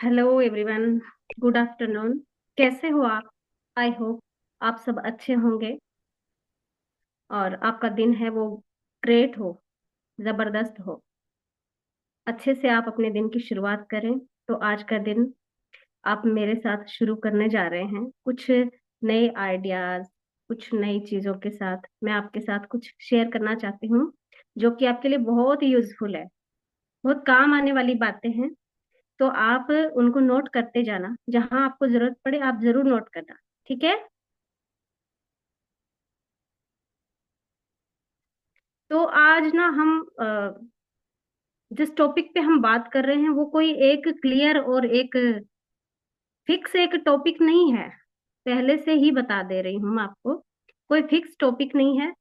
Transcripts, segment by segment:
Hello everyone. Good afternoon. कैसे हो आप? आई होप आप सब अच्छे होंगे और आपका दिन है वो ग्रेट हो, जबरदस्त हो। अच्छे से आप अपने दिन की शुरुआत करें। तो आज का दिन आप मेरे साथ शुरू करने जा रहे हैं कुछ नए आइडियाज, कुछ नई चीजों के साथ। मैं आपके साथ कुछ शेयर करना चाहती हूँ जो कि आपके लिए बहुत यूजफुल है, बहुत काम आने वाली बातें हैं। तो आप उनको नोट करते जाना, जहां आपको जरूरत पड़े आप जरूर नोट करना। ठीक है? तो आज ना हम जिस टॉपिक पे हम बात कर रहे हैं वो कोई एक क्लियर और एक फिक्स एक टॉपिक नहीं है। पहले से ही बता दे रही हूँ मैं आपको, कोई फिक्स टॉपिक नहीं है।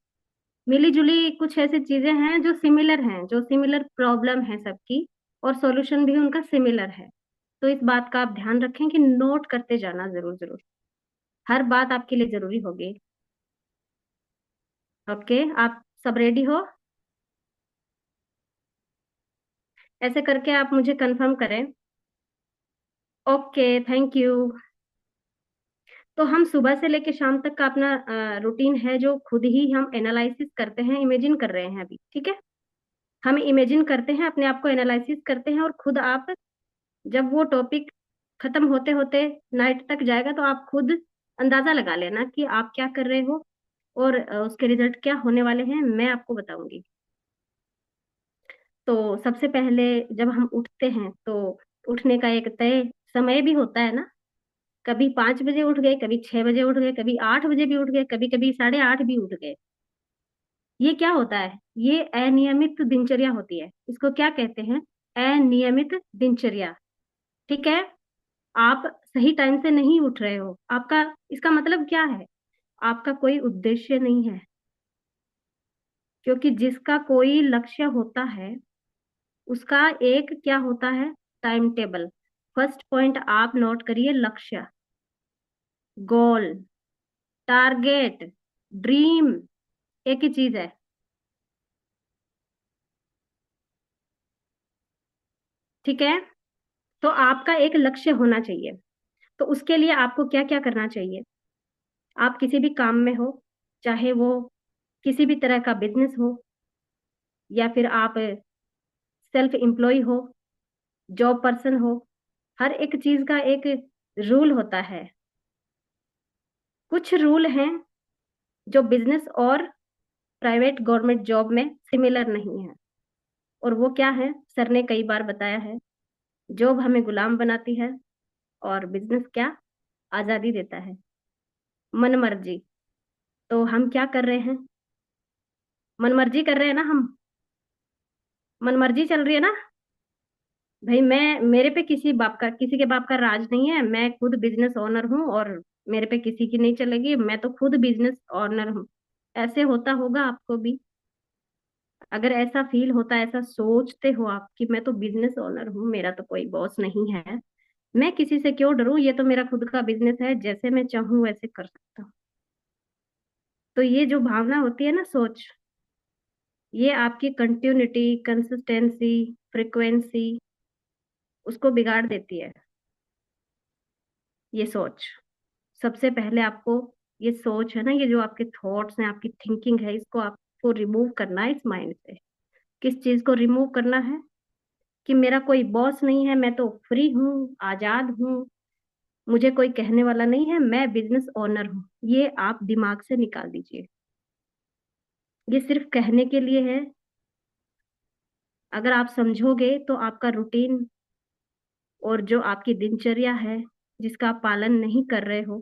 मिली जुली कुछ ऐसी चीजें हैं जो सिमिलर हैं, जो सिमिलर प्रॉब्लम है सबकी, और सॉल्यूशन भी उनका सिमिलर है। तो इस बात का आप ध्यान रखें कि नोट करते जाना जरूर जरूर। हर बात आपके लिए जरूरी होगी। ओके, आप सब रेडी हो? ऐसे करके आप मुझे कंफर्म करें। Okay, thank you. तो हम सुबह से लेके शाम तक का अपना रूटीन है जो खुद ही हम एनालिसिस करते हैं, इमेजिन कर रहे हैं अभी। ठीक है? हम इमेजिन करते हैं, अपने आप को एनालिसिस करते हैं, और खुद आप जब वो टॉपिक खत्म होते होते नाइट तक जाएगा तो आप खुद अंदाजा लगा लेना कि आप क्या कर रहे हो, और उसके रिजल्ट क्या होने वाले हैं मैं आपको बताऊंगी। तो सबसे पहले जब हम उठते हैं तो उठने का एक तय समय भी होता है ना। कभी 5 बजे उठ गए, कभी 6 बजे उठ गए, कभी 8 बजे भी उठ गए, कभी कभी 8:30 भी उठ गए। ये क्या होता है? ये अनियमित दिनचर्या होती है। इसको क्या कहते हैं? अनियमित दिनचर्या। ठीक है? आप सही टाइम से नहीं उठ रहे हो, आपका इसका मतलब क्या है? आपका कोई उद्देश्य नहीं है। क्योंकि जिसका कोई लक्ष्य होता है उसका एक क्या होता है? Time table. फर्स्ट पॉइंट आप नोट करिए, लक्ष्य, गोल, टारगेट, ड्रीम एक ही चीज है। ठीक है? तो आपका एक लक्ष्य होना चाहिए। तो उसके लिए आपको क्या क्या करना चाहिए? आप किसी भी काम में हो, चाहे वो किसी भी तरह का बिजनेस हो, या फिर आप सेल्फ एम्प्लॉय हो, जॉब पर्सन हो, हर एक चीज का एक रूल होता है। कुछ रूल हैं जो बिजनेस और प्राइवेट गवर्नमेंट जॉब में सिमिलर नहीं है। और वो क्या है? सर ने कई बार बताया है, जॉब हमें गुलाम बनाती है और बिजनेस क्या? आजादी देता है, मन मर्जी। तो हम क्या कर रहे हैं? मन मर्जी कर रहे हैं ना हम। मन मर्जी चल रही है ना। भाई मैं, मेरे पे किसी बाप का, किसी के बाप का राज नहीं है। मैं खुद बिजनेस ओनर हूँ और मेरे पे किसी की नहीं चलेगी। मैं तो खुद बिजनेस ओनर हूँ। ऐसे होता होगा आपको भी। अगर ऐसा फील होता है, ऐसा सोचते हो आप कि मैं तो बिजनेस ओनर हूँ, मेरा तो कोई बॉस नहीं है, मैं किसी से क्यों डरूं, ये तो मेरा खुद का बिजनेस है, जैसे मैं चाहूँ वैसे कर सकता हूँ। तो ये जो भावना होती है ना, सोच, ये आपकी कंटिन्यूटी, कंसिस्टेंसी, फ्रिक्वेंसी, उसको बिगाड़ देती है। ये सोच, सबसे पहले आपको, ये सोच है ना, ये जो आपके थॉट्स हैं, आपकी थिंकिंग है, इसको आपको रिमूव करना है इस माइंड से। किस चीज को रिमूव करना है? कि मेरा कोई बॉस नहीं है, मैं तो फ्री हूँ, आजाद हूँ, मुझे कोई कहने वाला नहीं है, मैं बिजनेस ओनर हूँ। ये आप दिमाग से निकाल दीजिए। ये सिर्फ कहने के लिए है। अगर आप समझोगे तो आपका रूटीन और जो आपकी दिनचर्या है, जिसका आप पालन नहीं कर रहे हो,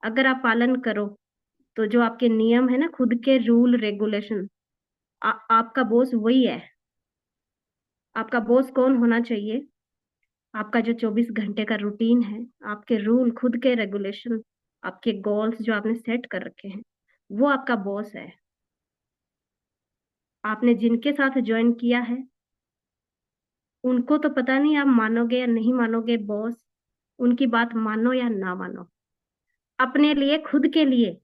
अगर आप पालन करो तो जो आपके नियम है ना, खुद के रूल रेगुलेशन, आपका बॉस वही है। आपका बॉस कौन होना चाहिए? आपका जो 24 घंटे का रूटीन है, आपके रूल, खुद के रेगुलेशन, आपके गोल्स जो आपने सेट कर रखे हैं, वो आपका बॉस है। आपने जिनके साथ ज्वाइन किया है उनको तो पता नहीं आप मानोगे या नहीं मानोगे बॉस, उनकी बात मानो या ना मानो, अपने लिए, खुद के लिए,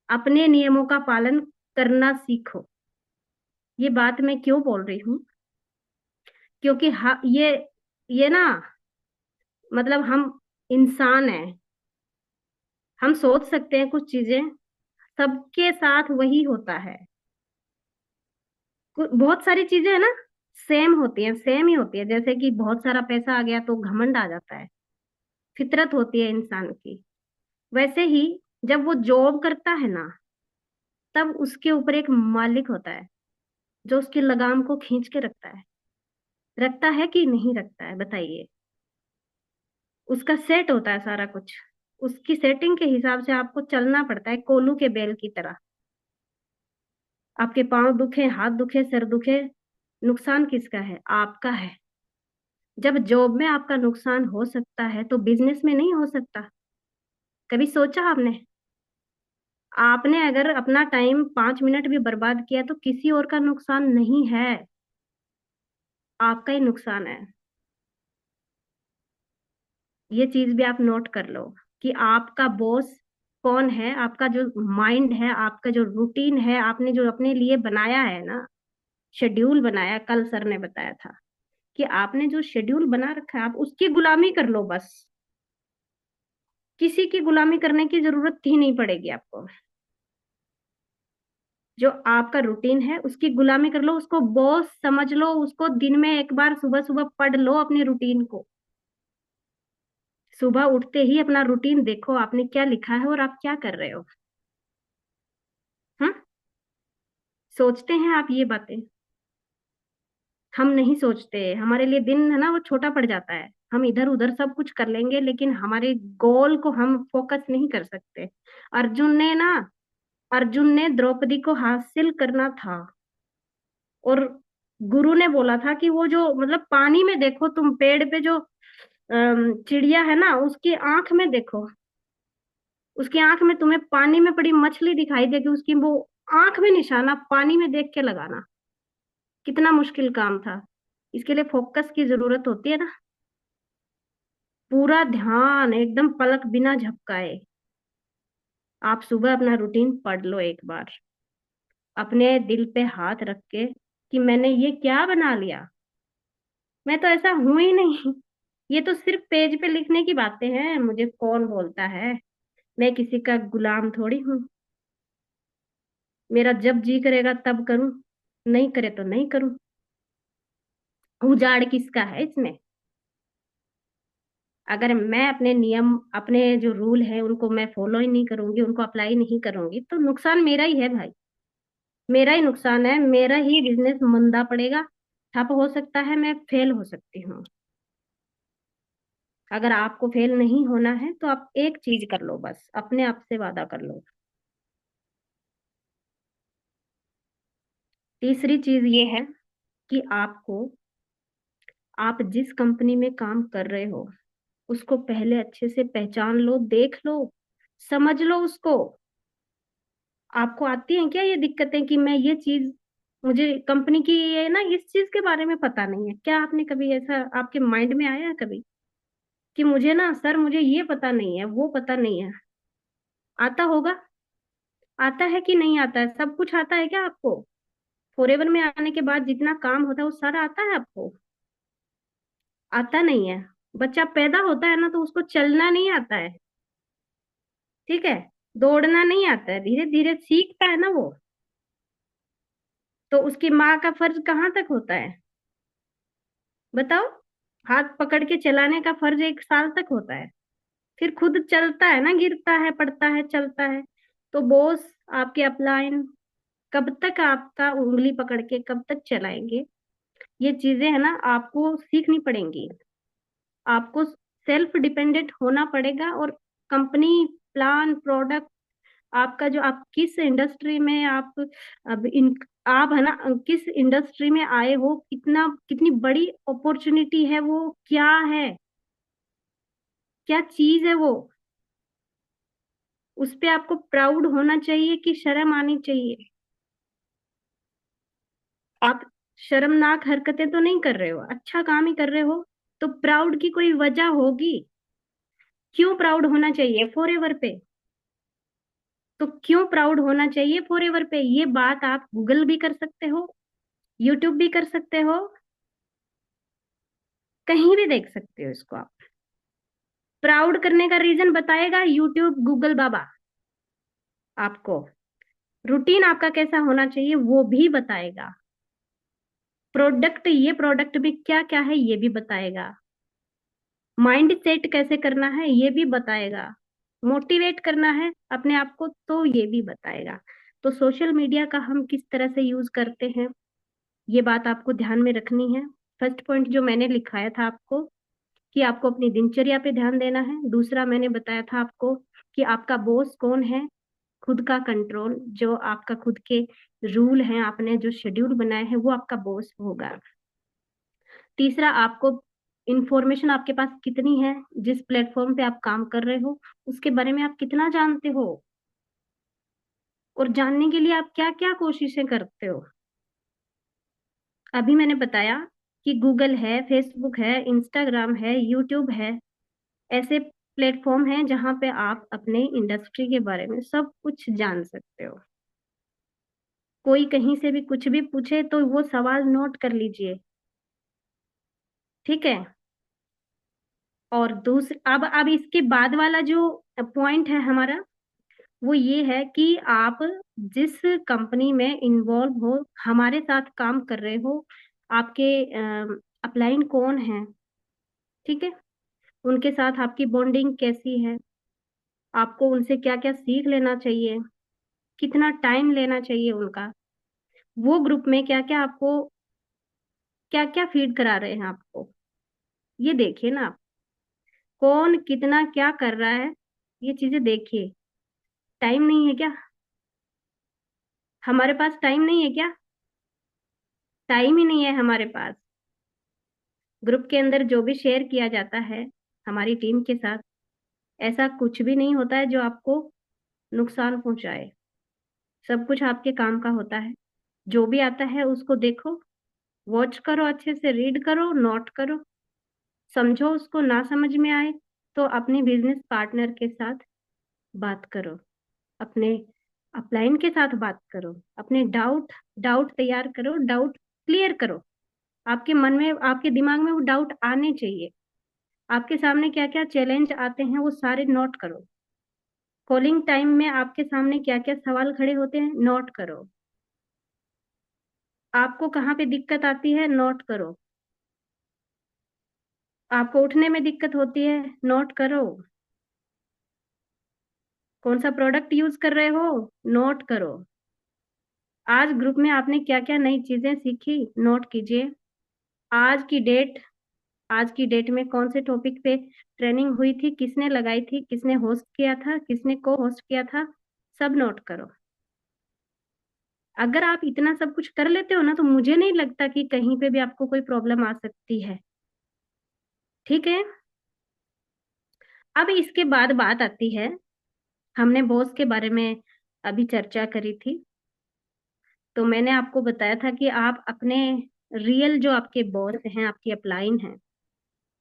अपने नियमों का पालन करना सीखो। ये बात मैं क्यों बोल रही हूँ? क्योंकि ये ना, मतलब हम इंसान हैं, हम सोच सकते हैं कुछ चीजें, सबके साथ वही होता है। बहुत सारी चीजें है ना, सेम होती हैं, सेम ही होती है। जैसे कि बहुत सारा पैसा आ गया तो घमंड आ जाता है, फितरत होती है इंसान की। वैसे ही जब वो जॉब करता है ना, तब उसके ऊपर एक मालिक होता है जो उसकी लगाम को खींच के रखता है। रखता है कि नहीं रखता है, बताइए। उसका सेट होता है सारा कुछ, उसकी सेटिंग के हिसाब से आपको चलना पड़ता है, कोलू के बेल की तरह। आपके पांव दुखे, हाथ दुखे, सिर दुखे, नुकसान किसका है? आपका है। जब जॉब में आपका नुकसान हो सकता है तो बिजनेस में नहीं हो सकता? कभी सोचा आपने? आपने अगर अपना टाइम 5 मिनट भी बर्बाद किया तो किसी और का नुकसान नहीं है, आपका ही नुकसान है। ये चीज भी आप नोट कर लो कि आपका बॉस कौन है। आपका जो माइंड है, आपका जो रूटीन है, आपने जो अपने लिए बनाया है ना, शेड्यूल बनाया, कल सर ने बताया था कि आपने जो शेड्यूल बना रखा है, आप उसकी गुलामी कर लो बस। किसी की गुलामी करने की जरूरत ही नहीं पड़ेगी आपको। जो आपका रूटीन है उसकी गुलामी कर लो, उसको बॉस समझ लो, उसको दिन में एक बार सुबह सुबह पढ़ लो अपने रूटीन को। सुबह उठते ही अपना रूटीन देखो, आपने क्या लिखा है और आप क्या कर रहे हो। हाँ, सोचते हैं आप ये बातें? हम नहीं सोचते। हमारे लिए दिन है ना वो छोटा पड़ जाता है, हम इधर उधर सब कुछ कर लेंगे लेकिन हमारे गोल को हम फोकस नहीं कर सकते। अर्जुन ने ना, अर्जुन ने द्रौपदी को हासिल करना था, और गुरु ने बोला था कि वो जो मतलब पानी में देखो, तुम पेड़ पे जो चिड़िया है ना, उसकी आंख में देखो, उसकी आंख में तुम्हें पानी में पड़ी मछली दिखाई देगी, उसकी वो आंख में निशाना पानी में देख के लगाना। कितना मुश्किल काम था। इसके लिए फोकस की जरूरत होती है ना। पूरा ध्यान एकदम पलक बिना झपकाए आप सुबह अपना रूटीन पढ़ लो एक बार, अपने दिल पे हाथ रख के कि मैंने ये क्या बना लिया। मैं तो ऐसा हूं ही नहीं। ये तो सिर्फ पेज पे लिखने की बातें हैं, मुझे कौन बोलता है। मैं किसी का गुलाम थोड़ी हूँ। मेरा जब जी करेगा तब करूं, नहीं करे तो नहीं करूं। उजाड़ किसका है इसमें? अगर मैं अपने नियम, अपने जो रूल है उनको मैं फॉलो ही नहीं करूंगी, उनको अप्लाई नहीं करूंगी, तो नुकसान मेरा ही है भाई। मेरा ही नुकसान है, मेरा ही बिजनेस मंदा पड़ेगा, ठप हो सकता है, मैं फेल हो सकती हूँ। अगर आपको फेल नहीं होना है तो आप एक चीज कर लो, बस अपने आप से वादा कर लो। तीसरी चीज ये है कि आपको, आप जिस कंपनी में काम कर रहे हो उसको पहले अच्छे से पहचान लो, देख लो, समझ लो उसको। आपको आती हैं क्या ये दिक्कतें कि मैं ये चीज, मुझे कंपनी की ये ना इस चीज के बारे में पता नहीं है? क्या आपने कभी ऐसा आपके माइंड में आया है कभी कि मुझे ना सर, मुझे ये पता नहीं है, वो पता नहीं है? आता होगा। आता है कि नहीं आता है? सब कुछ आता है क्या आपको? फॉरएवर में आने के बाद जितना काम होता है वो सारा आता है आपको? आता नहीं है। बच्चा पैदा होता है ना तो उसको चलना नहीं आता है, ठीक है, दौड़ना नहीं आता है, धीरे धीरे सीखता है ना वो। तो उसकी माँ का फर्ज कहाँ तक होता है, बताओ? हाथ पकड़ के चलाने का फर्ज 1 साल तक होता है। फिर खुद चलता है ना, गिरता है, पड़ता है, चलता है। तो बॉस आपके अपलाइन कब तक आपका उंगली पकड़ के कब तक चलाएंगे? ये चीजें है ना आपको सीखनी पड़ेंगी। आपको सेल्फ डिपेंडेंट होना पड़ेगा। और कंपनी, प्लान, प्रोडक्ट, आपका जो, आप किस इंडस्ट्री में आप, अब इन, आप है ना किस इंडस्ट्री में आए हो, कितना, कितनी बड़ी अपॉर्चुनिटी है वो, क्या है, क्या चीज है वो, उस पे आपको प्राउड होना चाहिए कि शर्म आनी चाहिए? आप शर्मनाक हरकतें तो नहीं कर रहे हो, अच्छा काम ही कर रहे हो, तो प्राउड की कोई वजह होगी। क्यों प्राउड होना चाहिए फॉरएवर पे? तो क्यों प्राउड होना चाहिए फॉरएवर पे? ये बात आप गूगल भी कर सकते हो, यूट्यूब भी कर सकते हो, कहीं भी देख सकते हो इसको आप। प्राउड करने का रीजन बताएगा यूट्यूब, गूगल बाबा। आपको रूटीन आपका कैसा होना चाहिए वो भी बताएगा। प्रोडक्ट, ये प्रोडक्ट में क्या क्या है ये भी बताएगा। माइंड सेट कैसे करना है ये भी बताएगा। मोटिवेट करना है अपने आप को तो ये भी बताएगा। तो सोशल मीडिया का हम किस तरह से यूज करते हैं ये बात आपको ध्यान में रखनी है। फर्स्ट पॉइंट जो मैंने लिखाया था आपको, कि आपको अपनी दिनचर्या पे ध्यान देना है। दूसरा मैंने बताया था आपको कि आपका बॉस कौन है, खुद का कंट्रोल, जो आपका खुद के रूल हैं, आपने जो शेड्यूल बनाए हैं वो आपका बॉस होगा। तीसरा, आपको इंफॉर्मेशन आपके पास कितनी है, जिस प्लेटफॉर्म पे आप काम कर रहे हो उसके बारे में आप कितना जानते हो, और जानने के लिए आप क्या क्या कोशिशें करते हो। अभी मैंने बताया कि गूगल है, फेसबुक है, इंस्टाग्राम है, यूट्यूब है, ऐसे प्लेटफॉर्म हैं जहां पे आप अपने इंडस्ट्री के बारे में सब कुछ जान सकते हो। कोई कहीं से भी कुछ भी पूछे तो वो सवाल नोट कर लीजिए, ठीक है। और दूसरा, अब इसके बाद वाला जो पॉइंट है हमारा, वो ये है कि आप जिस कंपनी में इन्वॉल्व हो, हमारे साथ काम कर रहे हो, आपके अपलाइन कौन है, ठीक है, उनके साथ आपकी बॉन्डिंग कैसी है, आपको उनसे क्या क्या सीख लेना चाहिए, कितना टाइम लेना चाहिए उनका, वो ग्रुप में क्या क्या आपको, क्या क्या फीड करा रहे हैं आपको, ये देखिए ना आप। कौन कितना क्या कर रहा है ये चीजें देखिए। टाइम नहीं है क्या? हमारे पास टाइम नहीं है क्या? टाइम ही नहीं है हमारे पास। ग्रुप के अंदर जो भी शेयर किया जाता है हमारी टीम के साथ, ऐसा कुछ भी नहीं होता है जो आपको नुकसान पहुंचाए। सब कुछ आपके काम का होता है। जो भी आता है उसको देखो, वॉच करो, अच्छे से रीड करो, नोट करो, समझो। उसको ना समझ में आए तो अपने बिजनेस पार्टनर के साथ बात करो, अपने अपलाइन के साथ बात करो, अपने डाउट डाउट तैयार करो, डाउट क्लियर करो। आपके मन में, आपके दिमाग में वो डाउट आने चाहिए। आपके सामने क्या क्या चैलेंज आते हैं वो सारे नोट करो। कॉलिंग टाइम में आपके सामने क्या क्या सवाल खड़े होते हैं नोट करो। आपको कहाँ पे दिक्कत आती है नोट करो। आपको उठने में दिक्कत होती है नोट करो। कौन सा प्रोडक्ट यूज कर रहे हो नोट करो। आज ग्रुप में आपने क्या क्या नई चीजें सीखी नोट कीजिए। आज की डेट, आज की डेट में कौन से टॉपिक पे ट्रेनिंग हुई थी, किसने लगाई थी, किसने होस्ट किया था, किसने को होस्ट किया था, सब नोट करो। अगर आप इतना सब कुछ कर लेते हो ना तो मुझे नहीं लगता कि कहीं पे भी आपको कोई प्रॉब्लम आ सकती है, ठीक है। अब इसके बाद बात आती है, हमने बॉस के बारे में अभी चर्चा करी थी, तो मैंने आपको बताया था कि आप अपने रियल जो आपके बॉस हैं, आपकी अपलाइन हैं,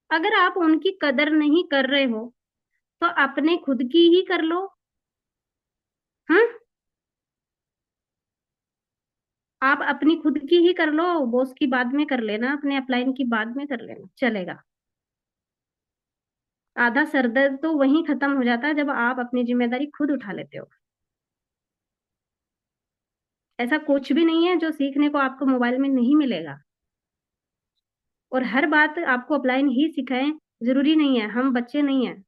अगर आप उनकी कदर नहीं कर रहे हो तो अपने खुद की ही कर लो। हम्म, आप अपनी खुद की ही कर लो, बॉस की बाद में कर लेना, अपने अपलाइन की बाद में कर लेना, चलेगा। आधा सरदर्द तो वहीं खत्म हो जाता है जब आप अपनी जिम्मेदारी खुद उठा लेते हो। ऐसा कुछ भी नहीं है जो सीखने को आपको मोबाइल में नहीं मिलेगा, और हर बात आपको अपलाइन ही सिखाएं जरूरी नहीं है। हम बच्चे नहीं हैं,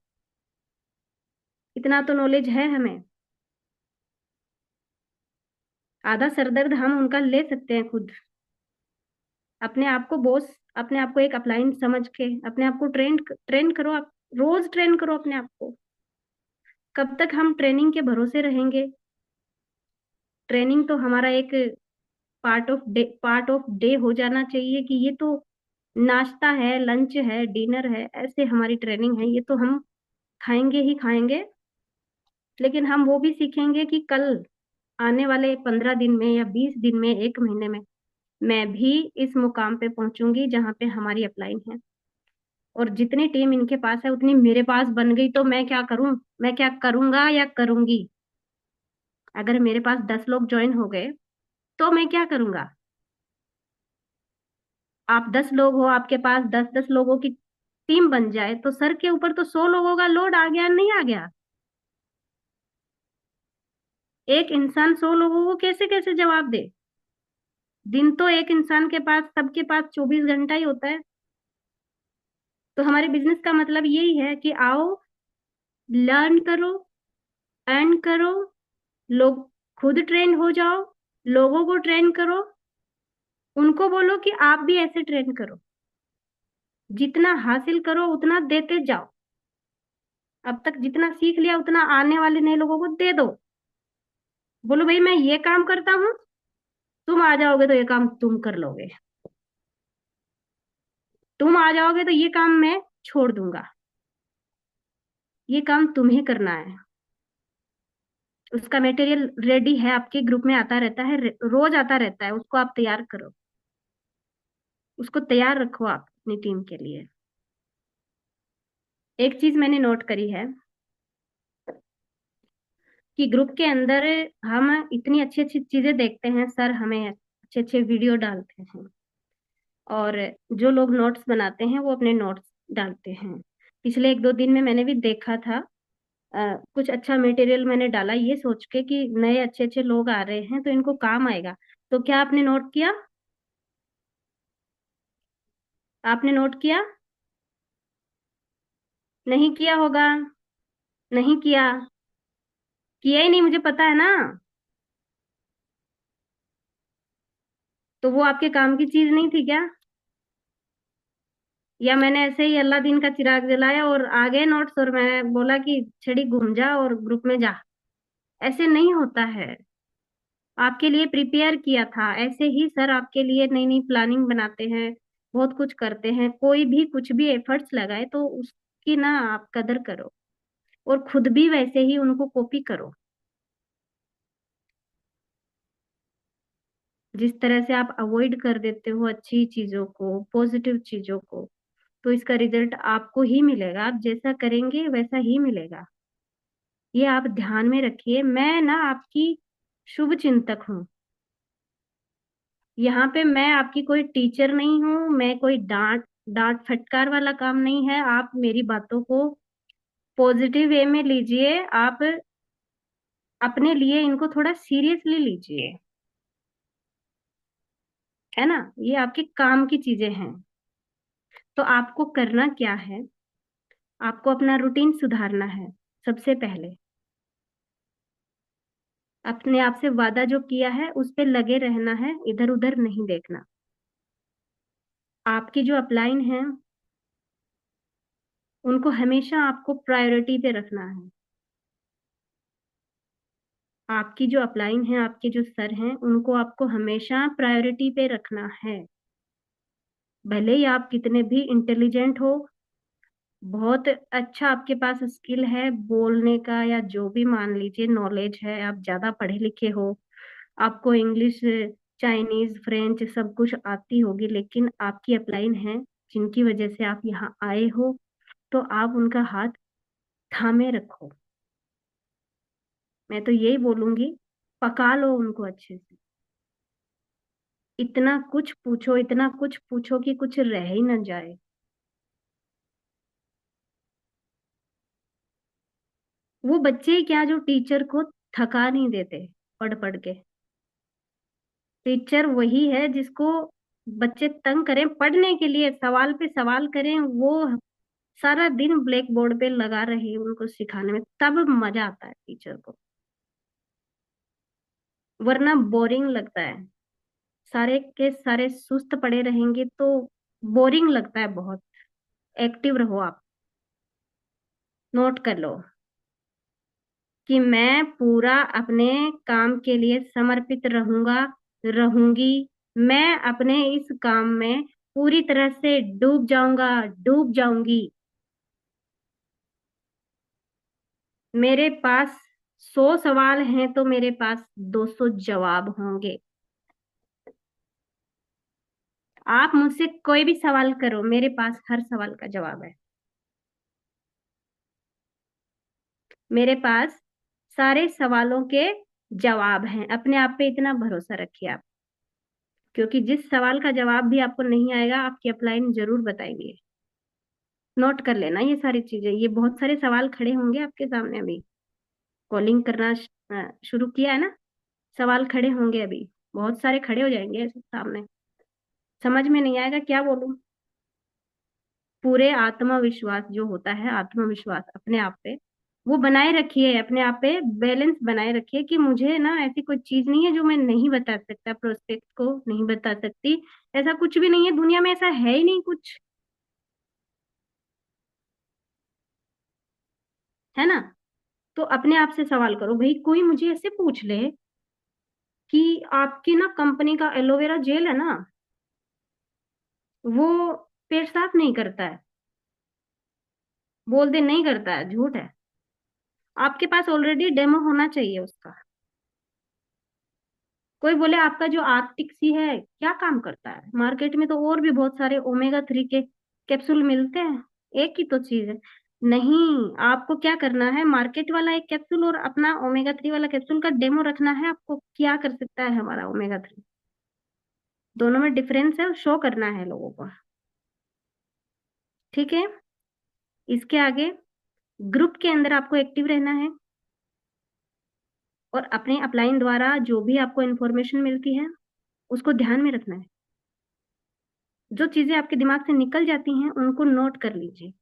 इतना तो नॉलेज है हमें। आधा सरदर्द हम उनका ले सकते हैं खुद। अपने आप को बॉस, अपने आप को एक अपलाइन समझ के अपने आप को ट्रेन ट्रेन करो। आप रोज ट्रेन करो अपने आप को। कब तक हम ट्रेनिंग के भरोसे रहेंगे? ट्रेनिंग तो हमारा एक पार्ट ऑफ डे हो जाना चाहिए, कि ये तो नाश्ता है, लंच है, डिनर है, ऐसे हमारी ट्रेनिंग है, ये तो हम खाएंगे ही खाएंगे। लेकिन हम वो भी सीखेंगे कि कल आने वाले 15 दिन में या 20 दिन में, एक महीने में मैं भी इस मुकाम पे पहुंचूंगी जहां पे हमारी अपलाइन है। और जितनी टीम इनके पास है उतनी मेरे पास बन गई तो मैं क्या करूं, मैं क्या करूंगा या करूंगी। अगर मेरे पास 10 लोग ज्वाइन हो गए तो मैं क्या करूंगा। आप 10 लोग हो, आपके पास 10-10 लोगों की टीम बन जाए तो सर के ऊपर तो 100 लोगों का लोड आ गया, नहीं आ गया? एक इंसान 100 लोगों को कैसे कैसे जवाब दे? दिन तो एक इंसान के पास, सबके पास 24 घंटा ही होता है। तो हमारे बिजनेस का मतलब यही है कि आओ, लर्न करो, अर्न करो, लोग खुद ट्रेन हो जाओ, लोगों को ट्रेन करो, उनको बोलो कि आप भी ऐसे ट्रेन करो। जितना हासिल करो उतना देते जाओ। अब तक जितना सीख लिया उतना आने वाले नए लोगों को दे दो। बोलो भाई मैं ये काम करता हूँ, तुम आ जाओगे तो ये काम तुम कर लोगे, तुम आ जाओगे तो ये काम मैं छोड़ दूंगा, ये काम तुम्हें करना है। उसका मटेरियल रेडी है, आपके ग्रुप में आता रहता है, रोज आता रहता है, उसको आप तैयार करो, उसको तैयार रखो आप अपनी टीम के लिए। एक चीज मैंने नोट करी है कि ग्रुप के अंदर हम इतनी अच्छी अच्छी चीजें देखते हैं, सर हमें अच्छे अच्छे वीडियो डालते हैं, और जो लोग नोट्स बनाते हैं वो अपने नोट्स डालते हैं। पिछले 1-2 दिन में मैंने भी देखा था, कुछ अच्छा मटेरियल मैंने डाला ये सोच के कि नए अच्छे अच्छे लोग आ रहे हैं तो इनको काम आएगा। तो क्या आपने नोट किया? आपने नोट किया? नहीं किया होगा। नहीं किया? किया ही नहीं, मुझे पता है ना। तो वो आपके काम की चीज नहीं थी क्या? या मैंने ऐसे ही अल्लाह दिन का चिराग जलाया और आ गए नोट्स और मैंने बोला कि छड़ी घूम जा और ग्रुप में जा? ऐसे नहीं होता है। आपके लिए प्रिपेयर किया था, ऐसे ही सर आपके लिए नई नई प्लानिंग बनाते हैं, बहुत कुछ करते हैं। कोई भी कुछ भी एफर्ट्स लगाए तो उसकी ना आप कदर करो, और खुद भी वैसे ही उनको कॉपी करो। जिस तरह से आप अवॉइड कर देते हो अच्छी चीजों को, पॉजिटिव चीजों को, तो इसका रिजल्ट आपको ही मिलेगा। आप जैसा करेंगे वैसा ही मिलेगा। ये आप ध्यान में रखिए। मैं ना आपकी शुभ चिंतक हूँ। यहाँ पे मैं आपकी कोई टीचर नहीं हूँ, मैं कोई डांट डांट फटकार वाला काम नहीं है। आप मेरी बातों को पॉजिटिव वे में लीजिए, आप अपने लिए इनको थोड़ा सीरियसली लीजिए, है ना? ये आपके काम की चीजें हैं। तो आपको करना क्या है? आपको अपना रूटीन सुधारना है सबसे पहले। अपने आप से वादा जो किया है उस पे लगे रहना है, इधर उधर नहीं देखना। आपकी जो अपलाइन है उनको हमेशा आपको प्रायोरिटी पे रखना है। आपकी जो अपलाइन है, आपके जो सर हैं, उनको आपको हमेशा प्रायोरिटी पे रखना है। भले ही आप कितने भी इंटेलिजेंट हो, बहुत अच्छा आपके पास स्किल है बोलने का, या जो भी मान लीजिए नॉलेज है, आप ज्यादा पढ़े लिखे हो, आपको इंग्लिश, चाइनीज, फ्रेंच सब कुछ आती होगी, लेकिन आपकी अपलाइन है जिनकी वजह से आप यहाँ आए हो, तो आप उनका हाथ थामे रखो। मैं तो यही बोलूंगी, पका लो उनको अच्छे से। इतना कुछ पूछो, इतना कुछ पूछो कि कुछ रह ही न जाए। वो बच्चे ही क्या जो टीचर को थका नहीं देते पढ़ पढ़ के। टीचर वही है जिसको बच्चे तंग करें पढ़ने के लिए, सवाल पे सवाल करें, वो सारा दिन ब्लैक बोर्ड पे लगा रहे उनको सिखाने में, तब मजा आता है टीचर को। वरना बोरिंग लगता है। सारे के सारे सुस्त पड़े रहेंगे तो बोरिंग लगता है बहुत। एक्टिव रहो आप। नोट कर लो कि मैं पूरा अपने काम के लिए समर्पित रहूंगा, रहूंगी। मैं अपने इस काम में पूरी तरह से डूब जाऊंगा, डूब जाऊंगी। मेरे पास 100 सवाल हैं तो मेरे पास 200 जवाब होंगे। आप मुझसे कोई भी सवाल करो, मेरे पास हर सवाल का जवाब है। मेरे पास सारे सवालों के जवाब हैं। अपने आप पे इतना भरोसा रखिए आप, क्योंकि जिस सवाल का जवाब भी आपको नहीं आएगा आपकी अपलाइन जरूर बताएंगे। नोट कर लेना ये सारी चीजें। ये बहुत सारे सवाल खड़े होंगे आपके सामने अभी, कॉलिंग करना शुरू किया है ना, सवाल खड़े होंगे अभी, बहुत सारे खड़े हो जाएंगे ऐसे सामने। समझ में नहीं आएगा क्या बोलूं। पूरे आत्मविश्वास जो होता है, आत्मविश्वास अपने आप पे वो बनाए रखिए, अपने आप पे बैलेंस बनाए रखिए कि मुझे ना ऐसी कोई चीज नहीं है जो मैं नहीं बता सकता, प्रोस्पेक्ट को नहीं बता सकती। ऐसा कुछ भी नहीं है दुनिया में, ऐसा है ही नहीं कुछ, है ना। तो अपने आप से सवाल करो भाई, कोई मुझे ऐसे पूछ ले कि आपकी ना कंपनी का एलोवेरा जेल है ना, वो पेट साफ नहीं करता है, बोल दे नहीं करता है, झूठ है। आपके पास ऑलरेडी डेमो होना चाहिए उसका। कोई बोले आपका जो आर्टिक सी है क्या काम करता है, मार्केट में तो और भी बहुत सारे ओमेगा 3 के कैप्सूल मिलते हैं, एक ही तो चीज है। नहीं, आपको क्या करना है, मार्केट वाला एक कैप्सूल और अपना ओमेगा 3 वाला कैप्सूल का डेमो रखना है आपको, क्या कर सकता है हमारा ओमेगा 3। दोनों में डिफरेंस है, शो करना है लोगों को। ठीक है। इसके आगे, ग्रुप के अंदर आपको एक्टिव रहना है, और अपने अपलाइन द्वारा जो भी आपको इन्फॉर्मेशन मिलती है उसको ध्यान में रखना है। जो चीजें आपके दिमाग से निकल जाती हैं उनको नोट कर लीजिए।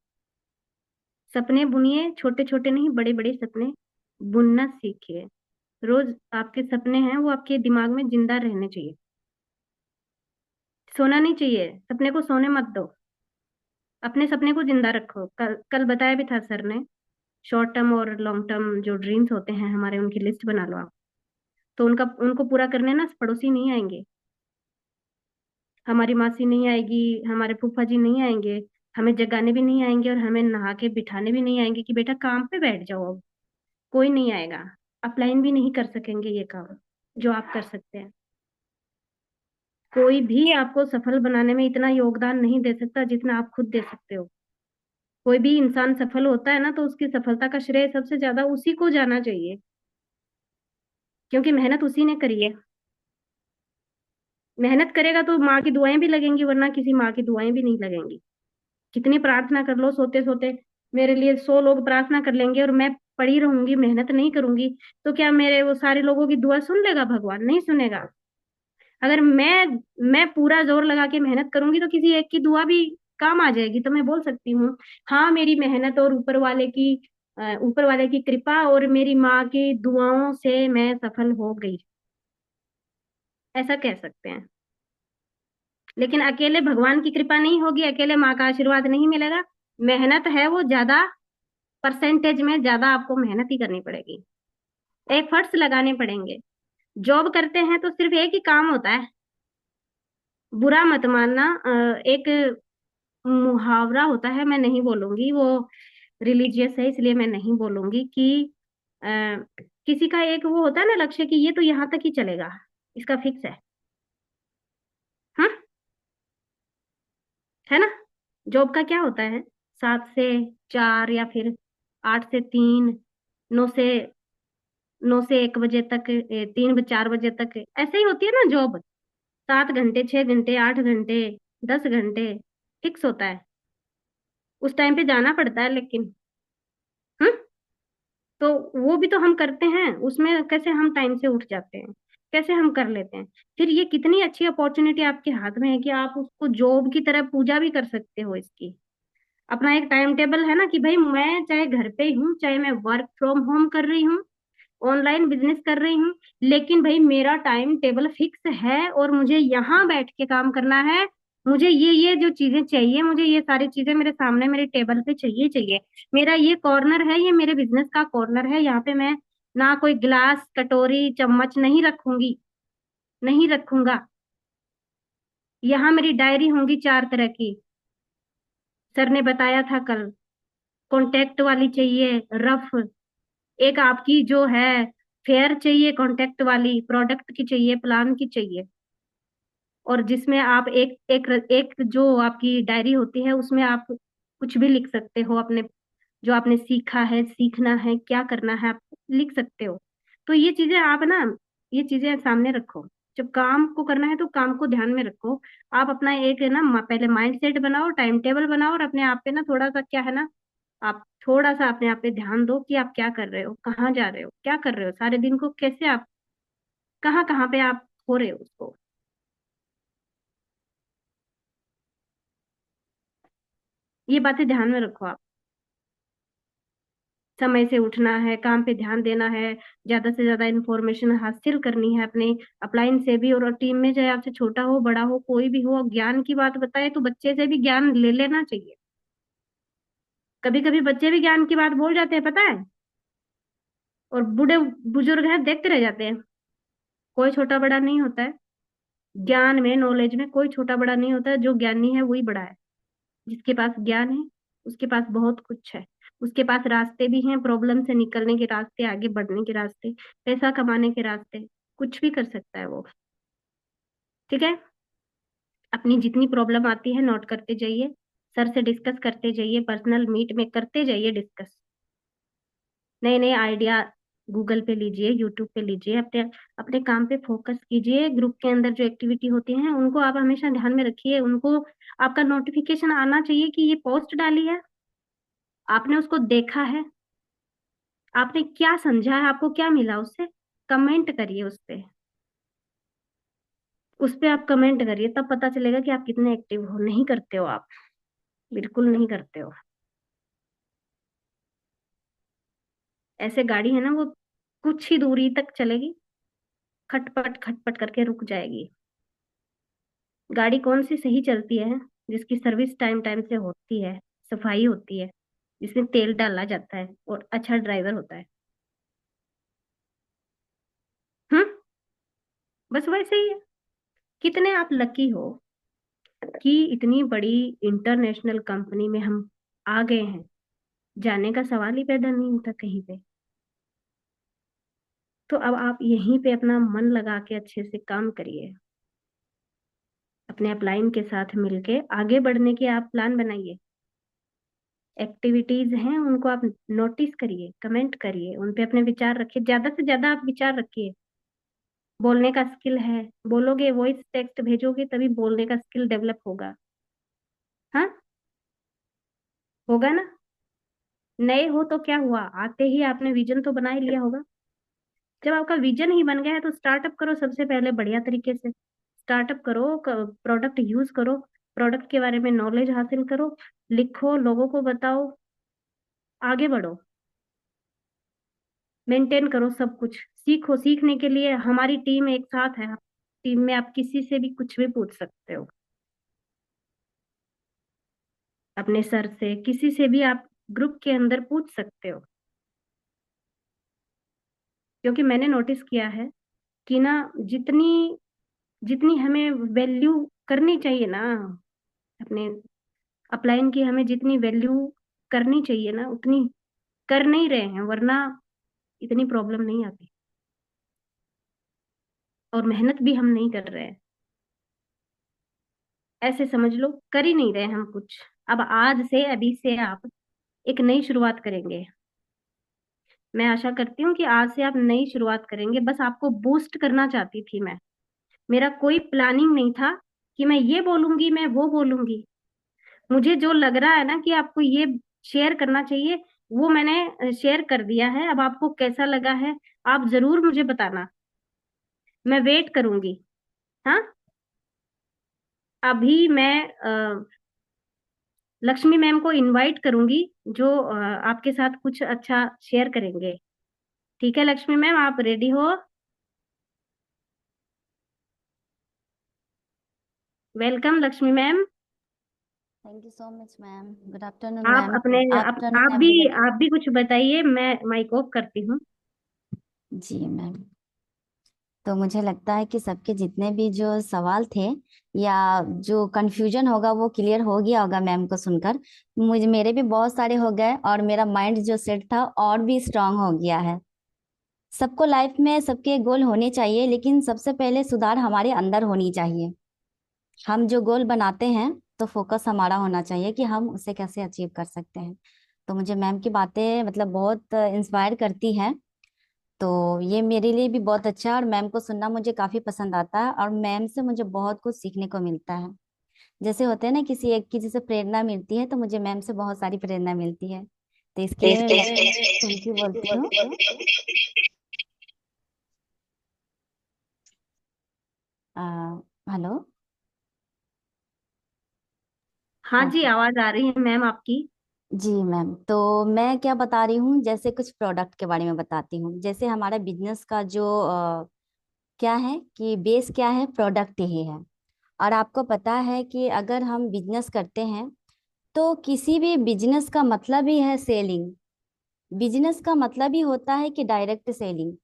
सपने बुनिए, छोटे छोटे नहीं, बड़े बड़े सपने बुनना सीखिए। रोज आपके सपने हैं वो आपके दिमाग में जिंदा रहने चाहिए। सोना नहीं चाहिए, सपने को सोने मत दो, अपने सपने को जिंदा रखो। कल कल बताया भी था सर ने, शॉर्ट टर्म और लॉन्ग टर्म जो ड्रीम्स होते हैं हमारे, उनकी लिस्ट बना लो आप। तो उनका उनको पूरा करने ना पड़ोसी नहीं आएंगे, हमारी मासी नहीं आएगी, हमारे फूफा जी नहीं आएंगे, हमें जगाने भी नहीं आएंगे, और हमें नहा के बिठाने भी नहीं आएंगे कि बेटा काम पे बैठ जाओ अब। कोई नहीं आएगा। अपलाइन भी नहीं कर सकेंगे ये काम जो आप कर सकते हैं। कोई भी आपको सफल बनाने में इतना योगदान नहीं दे सकता जितना आप खुद दे सकते हो। कोई भी इंसान सफल होता है ना, तो उसकी सफलता का श्रेय सबसे ज्यादा उसी को जाना चाहिए, क्योंकि मेहनत उसी ने करी है। मेहनत करेगा तो माँ की दुआएं भी लगेंगी, वरना किसी माँ की दुआएं भी नहीं लगेंगी। कितनी प्रार्थना कर लो, सोते सोते मेरे लिए 100 लोग प्रार्थना कर लेंगे, और मैं पड़ी रहूंगी, मेहनत नहीं करूंगी, तो क्या मेरे वो सारे लोगों की दुआ सुन लेगा भगवान? नहीं सुनेगा। अगर मैं पूरा जोर लगा के मेहनत करूंगी तो किसी एक की दुआ भी काम आ जाएगी, तो मैं बोल सकती हूँ हाँ, मेरी मेहनत और ऊपर वाले की कृपा और मेरी माँ की दुआओं से मैं सफल हो गई, ऐसा कह सकते हैं। लेकिन अकेले भगवान की कृपा नहीं होगी, अकेले माँ का आशीर्वाद नहीं मिलेगा। मेहनत है वो ज्यादा, परसेंटेज में ज्यादा आपको मेहनत ही करनी पड़ेगी, एफर्ट्स लगाने पड़ेंगे। जॉब करते हैं तो सिर्फ एक ही काम होता है, बुरा मत मानना। एक मुहावरा होता है, मैं नहीं बोलूंगी, वो रिलीजियस है इसलिए मैं नहीं बोलूंगी कि अ, किसी का एक वो होता है ना लक्ष्य कि ये तो यहाँ तक ही चलेगा, इसका फिक्स है, है ना। जॉब का क्या होता है, 7 से 4 या फिर 8 से 3, 9 से 1 बजे तक, 3 4 बजे तक, ऐसे ही होती है ना जॉब। 7 घंटे, 6 घंटे, 8 घंटे, 10 घंटे फिक्स होता है, उस टाइम पे जाना पड़ता है लेकिन। हम्म। तो वो भी तो हम करते हैं, उसमें कैसे हम टाइम से उठ जाते हैं, कैसे हम कर लेते हैं। फिर ये कितनी अच्छी अपॉर्चुनिटी आपके हाथ में है कि आप उसको जॉब की तरह पूजा भी कर सकते हो इसकी। अपना एक टाइम टेबल है ना कि भाई मैं चाहे घर पे ही हूँ, चाहे मैं वर्क फ्रॉम होम कर रही हूँ, ऑनलाइन बिजनेस कर रही हूँ, लेकिन भाई मेरा टाइम टेबल फिक्स है और मुझे यहाँ बैठ के काम करना है। मुझे ये जो चीजें चाहिए, मुझे ये सारी चीजें मेरे सामने मेरे टेबल पे चाहिए चाहिए। मेरा ये कॉर्नर है, ये मेरे बिजनेस का कॉर्नर है, यहाँ पे मैं ना कोई गिलास कटोरी चम्मच नहीं रखूंगी, नहीं रखूंगा। यहाँ मेरी डायरी होंगी 4 तरह की, सर ने बताया था कल। कॉन्टेक्ट वाली चाहिए, रफ। एक आपकी जो है फेयर चाहिए, कॉन्टेक्ट वाली प्रोडक्ट की चाहिए, प्लान की चाहिए। और जिसमें आप एक एक एक जो आपकी डायरी होती है उसमें आप कुछ भी लिख सकते हो, अपने जो आपने सीखा है, सीखना है, क्या करना है, आप लिख सकते हो। तो ये चीजें आप ना, ये चीजें सामने रखो। जब काम को करना है तो काम को ध्यान में रखो। आप अपना एक है ना पहले माइंड सेट बनाओ, टाइम टेबल बनाओ, और अपने आप पे ना थोड़ा सा क्या है ना, आप थोड़ा सा अपने आप पे ध्यान दो कि आप क्या कर रहे हो, कहाँ जा रहे हो, क्या कर रहे हो, सारे दिन को कैसे आप कहाँ कहाँ पे आप हो रहे हो उसको। ये बातें ध्यान में रखो आप। समय से उठना है, काम पे ध्यान देना है, ज्यादा से ज्यादा इंफॉर्मेशन हासिल करनी है अपने अपलाइन से भी, और टीम में चाहे आपसे छोटा हो बड़ा हो कोई भी हो, ज्ञान की बात बताए तो बच्चे से भी ज्ञान ले लेना चाहिए। कभी कभी बच्चे भी ज्ञान की बात बोल जाते हैं पता है, और बूढ़े बुजुर्ग हैं देखते रह जाते हैं। कोई छोटा बड़ा नहीं होता है, ज्ञान में नॉलेज में कोई छोटा बड़ा नहीं होता है, जो ज्ञानी है वही बड़ा है। जिसके पास ज्ञान है उसके पास बहुत कुछ है, उसके पास रास्ते भी हैं, प्रॉब्लम से निकलने के रास्ते, आगे बढ़ने के रास्ते, पैसा कमाने के रास्ते, कुछ भी कर सकता है वो। ठीक है, अपनी जितनी प्रॉब्लम आती है नोट करते जाइए, सर से डिस्कस करते जाइए, पर्सनल मीट में करते जाइए डिस्कस। नए नए आइडिया गूगल पे लीजिए, यूट्यूब पे लीजिए, अपने अपने काम पे फोकस कीजिए। ग्रुप के अंदर जो एक्टिविटी होती हैं उनको आप हमेशा ध्यान में रखिए, उनको आपका नोटिफिकेशन आना चाहिए कि ये पोस्ट डाली है, आपने उसको देखा है, आपने क्या समझा है, आपको क्या मिला उससे, कमेंट करिए उस पे। उस पे आप कमेंट करिए, तब पता चलेगा कि आप कितने एक्टिव हो। नहीं करते हो आप, बिल्कुल नहीं करते हो। ऐसे गाड़ी है ना वो कुछ ही दूरी तक चलेगी, खटपट खटपट करके रुक जाएगी। गाड़ी कौन सी सही चलती है, जिसकी सर्विस टाइम टाइम से होती है, सफाई होती है, जिसमें तेल डाला जाता है और अच्छा ड्राइवर होता है। हम्म, बस वैसे ही है। कितने आप लकी हो कि इतनी बड़ी इंटरनेशनल कंपनी में हम आ गए हैं, जाने का सवाल ही पैदा नहीं होता कहीं पे। तो अब आप यहीं पे अपना मन लगा के अच्छे से काम करिए, अपने अपलाइन के साथ मिलके आगे बढ़ने के आप प्लान बनाइए। एक्टिविटीज हैं उनको आप नोटिस करिए, कमेंट करिए, उन पे अपने विचार रखिए, ज्यादा से ज्यादा आप विचार रखिए। बोलने का स्किल है, बोलोगे, वॉइस टेक्स्ट भेजोगे तभी बोलने का स्किल डेवलप होगा। हाँ, होगा ना। नए हो तो क्या हुआ, आते ही आपने विजन तो बना ही लिया होगा। जब आपका विजन ही बन गया है तो स्टार्टअप करो, सबसे पहले बढ़िया तरीके से स्टार्टअप करो, प्रोडक्ट यूज करो, प्रोडक्ट के बारे में नॉलेज हासिल करो, लिखो, लोगों को बताओ, आगे बढ़ो, मेंटेन करो सब कुछ, सीखो। सीखने के लिए हमारी टीम एक साथ है, टीम में आप किसी से भी कुछ भी पूछ सकते हो, अपने सर से किसी से भी आप ग्रुप के अंदर पूछ सकते हो। क्योंकि मैंने नोटिस किया है कि ना, जितनी जितनी हमें वैल्यू करनी चाहिए ना, अपने अपलाइन की हमें जितनी वैल्यू करनी चाहिए ना, उतनी कर नहीं रहे हैं, वरना इतनी प्रॉब्लम नहीं आती। और मेहनत भी हम नहीं कर रहे हैं, ऐसे समझ लो कर ही नहीं रहे हम कुछ। अब आज से, अभी से आप एक नई शुरुआत करेंगे। मैं आशा करती हूँ कि आज से आप नई शुरुआत करेंगे। बस आपको बूस्ट करना चाहती थी मैं, मेरा कोई प्लानिंग नहीं था कि मैं ये बोलूंगी, मैं वो बोलूंगी। मुझे जो लग रहा है ना कि आपको ये शेयर करना चाहिए, वो मैंने शेयर कर दिया है। अब आपको कैसा लगा है आप जरूर मुझे बताना, मैं वेट करूंगी। हाँ, अभी मैं लक्ष्मी मैम को इनवाइट करूंगी, जो आपके साथ कुछ अच्छा शेयर करेंगे। ठीक है लक्ष्मी मैम, आप रेडी हो? Welcome Lakshmi ma'am. Thank you so much ma'am. Good afternoon आप मैम। अपने आफ्टरनून आप भी एवरीबॉडी। आप भी कुछ बताइए, मैं माइक ऑफ करती हूँ। जी मैम। तो मुझे लगता है कि सबके जितने भी जो सवाल थे या जो कंफ्यूजन होगा वो क्लियर हो गया होगा मैम को सुनकर। मुझे मेरे भी बहुत सारे हो गए और मेरा माइंड जो सेट था और भी स्ट्रांग हो गया है। सबको लाइफ में सबके गोल होने चाहिए, लेकिन सबसे पहले सुधार हमारे अंदर होनी चाहिए। हम जो गोल बनाते हैं तो फोकस हमारा होना चाहिए कि हम उसे कैसे अचीव कर सकते हैं। तो मुझे मैम की बातें मतलब बहुत इंस्पायर करती हैं। तो ये मेरे लिए भी बहुत अच्छा है, और मैम को सुनना मुझे काफी पसंद आता है, और मैम से मुझे बहुत कुछ सीखने को मिलता है। जैसे होते हैं ना, किसी एक की जैसे प्रेरणा मिलती है, तो मुझे मैम से बहुत सारी प्रेरणा मिलती है। तो इसके लिए मैं मैम थैंक यू बोलती हूँ। आ, हेलो। हाँ हाँ जी, आवाज आ रही है मैम आपकी। जी मैम, तो मैं क्या बता रही हूँ, जैसे कुछ प्रोडक्ट के बारे में बताती हूँ। जैसे हमारा बिजनेस का जो क्या है कि बेस क्या है, प्रोडक्ट ही है। और आपको पता है कि अगर हम बिजनेस करते हैं, तो किसी भी बिजनेस का मतलब ही है सेलिंग। बिजनेस का मतलब ही होता है कि डायरेक्ट सेलिंग।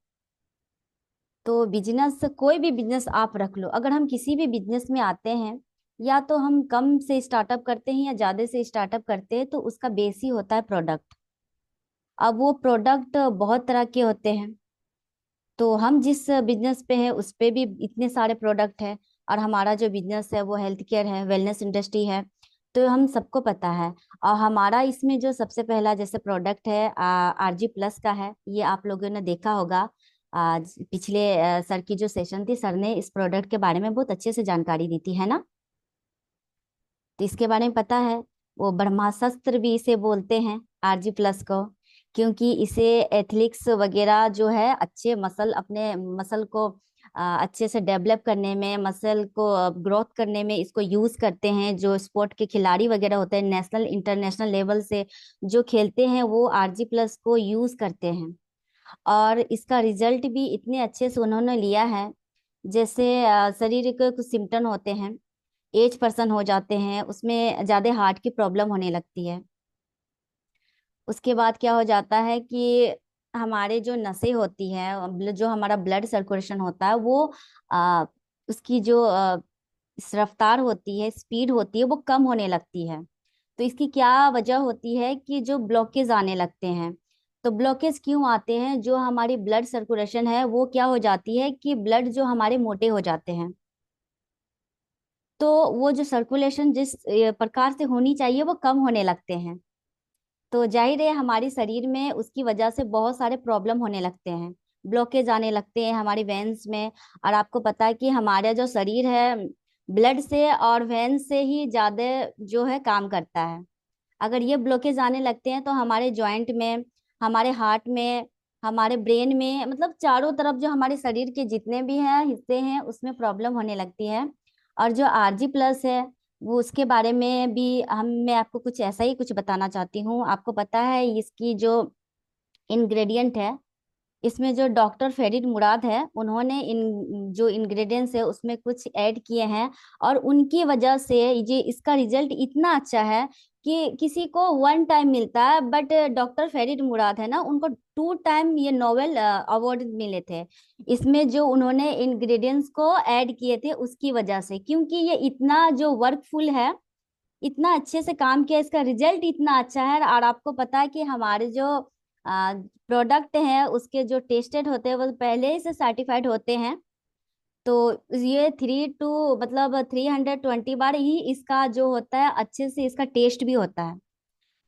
तो बिजनेस, कोई भी बिजनेस आप रख लो, अगर हम किसी भी बिजनेस में आते हैं, या तो हम कम से स्टार्टअप करते हैं या ज्यादा से स्टार्टअप करते हैं, तो उसका बेस ही होता है प्रोडक्ट। अब वो प्रोडक्ट बहुत तरह के होते हैं। तो हम जिस बिजनेस पे है उस पे भी इतने सारे प्रोडक्ट है। और हमारा जो बिजनेस है वो हेल्थ केयर है, वेलनेस इंडस्ट्री है। तो हम सबको पता है। और हमारा इसमें जो सबसे पहला जैसे प्रोडक्ट है आरजी प्लस का है, ये आप लोगों ने देखा होगा। आज पिछले सर की जो सेशन थी, सर ने इस प्रोडक्ट के बारे में बहुत अच्छे से जानकारी दी थी, है ना। तो इसके बारे में पता है। वो ब्रह्मास्त्र भी इसे बोलते हैं, आरजी प्लस को। क्योंकि इसे एथलिक्स वगैरह जो है, अच्छे मसल, अपने मसल को अच्छे से डेवलप करने में, मसल को ग्रोथ करने में इसको यूज करते हैं। जो स्पोर्ट के खिलाड़ी वगैरह होते हैं, नेशनल इंटरनेशनल लेवल से जो खेलते हैं, वो आरजी प्लस को यूज करते हैं। और इसका रिजल्ट भी इतने अच्छे से उन्होंने लिया है। जैसे शरीर के कुछ सिम्टम होते हैं, एज पर्सन हो जाते हैं, उसमें ज्यादा हार्ट की प्रॉब्लम होने लगती है। उसके बाद क्या हो जाता है कि हमारे जो नसें होती हैं, जो हमारा ब्लड सर्कुलेशन होता है, वो आ, उसकी जो रफ्तार होती है, स्पीड होती है, वो कम होने लगती है। तो इसकी क्या वजह होती है कि जो ब्लॉकेज आने लगते हैं। तो ब्लॉकेज क्यों आते हैं, जो हमारी ब्लड सर्कुलेशन है वो क्या हो जाती है कि ब्लड जो हमारे मोटे हो जाते हैं। तो वो जो सर्कुलेशन जिस प्रकार से होनी चाहिए वो कम होने लगते हैं। तो जाहिर है हमारे शरीर में उसकी वजह से बहुत सारे प्रॉब्लम होने लगते हैं, ब्लॉकेज आने लगते हैं हमारी वेन्स में। और आपको पता है कि हमारा जो शरीर है, ब्लड से और वेन्स से ही ज्यादा जो है काम करता है। अगर ये ब्लॉकेज आने लगते हैं, तो हमारे जॉइंट में, हमारे हार्ट में, हमारे ब्रेन में, मतलब चारों तरफ जो हमारे शरीर के जितने भी हैं हिस्से हैं, उसमें प्रॉब्लम होने लगती है। और जो आरजी प्लस है, वो उसके बारे में भी मैं आपको कुछ ऐसा ही कुछ बताना चाहती हूँ। आपको पता है इसकी जो इंग्रेडिएंट है, इसमें जो डॉक्टर फेरिड मुराद है, उन्होंने इन जो इंग्रेडिएंट्स है उसमें कुछ ऐड किए हैं। और उनकी वजह से ये इसका रिजल्ट इतना अच्छा है कि किसी को वन टाइम मिलता है, बट डॉक्टर फेरिड मुराद है ना, उनको टू टाइम ये नोबेल अवार्ड मिले थे। इसमें जो उन्होंने इंग्रेडिएंट्स को ऐड किए थे उसकी वजह से, क्योंकि ये इतना जो वर्कफुल है, इतना अच्छे से काम किया, इसका रिजल्ट इतना अच्छा है। और आपको पता है कि हमारे जो प्रोडक्ट हैं उसके जो टेस्टेड होते हैं वो पहले ही से सर्टिफाइड होते हैं। तो ये 3 टू मतलब 320 बार ही इसका जो होता है, अच्छे से इसका टेस्ट भी होता है।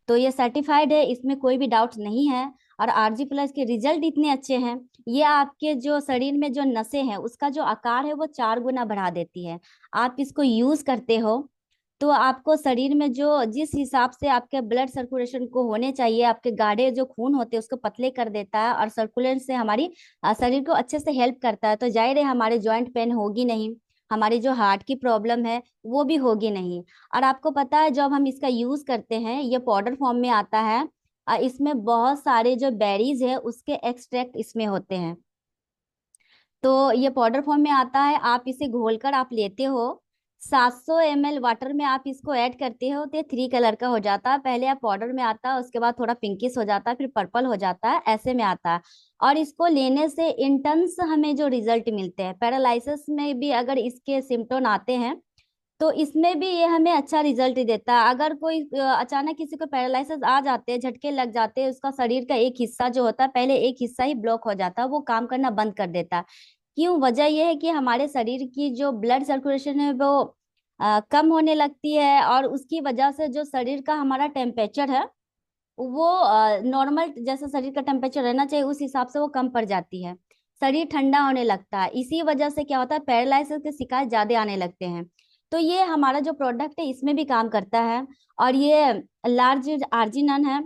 तो ये सर्टिफाइड है, इसमें कोई भी डाउट नहीं है। और आरजी प्लस के रिजल्ट इतने अच्छे हैं, ये आपके जो शरीर में जो नसें हैं उसका जो आकार है वो 4 गुना बढ़ा देती है। आप इसको यूज करते हो, तो आपको शरीर में जो जिस हिसाब से आपके ब्लड सर्कुलेशन को होने चाहिए, आपके गाढ़े जो खून होते हैं उसको पतले कर देता है, और सर्कुलेशन से हमारी शरीर को अच्छे से हेल्प करता है। तो जाहिर है हमारे जॉइंट पेन होगी नहीं, हमारी जो हार्ट की प्रॉब्लम है वो भी होगी नहीं। और आपको पता है जब हम इसका यूज करते हैं, ये पाउडर फॉर्म में आता है। इसमें बहुत सारे जो बेरीज है उसके एक्सट्रैक्ट इसमें होते हैं। तो ये पाउडर फॉर्म में आता है, आप इसे घोलकर आप लेते हो। 700 ml वाटर में आप इसको ऐड करते हो, तो ये 3 कलर का हो जाता है। पहले आप पाउडर में आता है, उसके बाद थोड़ा पिंकिश हो जाता है, फिर पर्पल हो जाता है, ऐसे में आता है। और इसको लेने से इंटेंस हमें जो रिजल्ट मिलते हैं, पैरालिसिस में भी अगर इसके सिम्टोम आते हैं, तो इसमें भी ये हमें अच्छा रिजल्ट देता है। अगर कोई अचानक किसी को पैरालिसिस आ जाते हैं, झटके लग जाते हैं, उसका शरीर का एक हिस्सा जो होता है, पहले एक हिस्सा ही ब्लॉक हो जाता है, वो काम करना बंद कर देता है। क्यों? वजह यह है कि हमारे शरीर की जो ब्लड सर्कुलेशन है वो कम होने लगती है, और उसकी वजह से जो शरीर का हमारा टेम्परेचर है वो नॉर्मल जैसा शरीर का टेम्परेचर रहना चाहिए उस हिसाब से वो कम पड़ जाती है। शरीर ठंडा होने लगता है, इसी वजह से क्या होता है, पैरालिसिस के शिकायत ज्यादा आने लगते हैं। तो ये हमारा जो प्रोडक्ट है इसमें भी काम करता है। और ये लार्ज आर्जिनन है,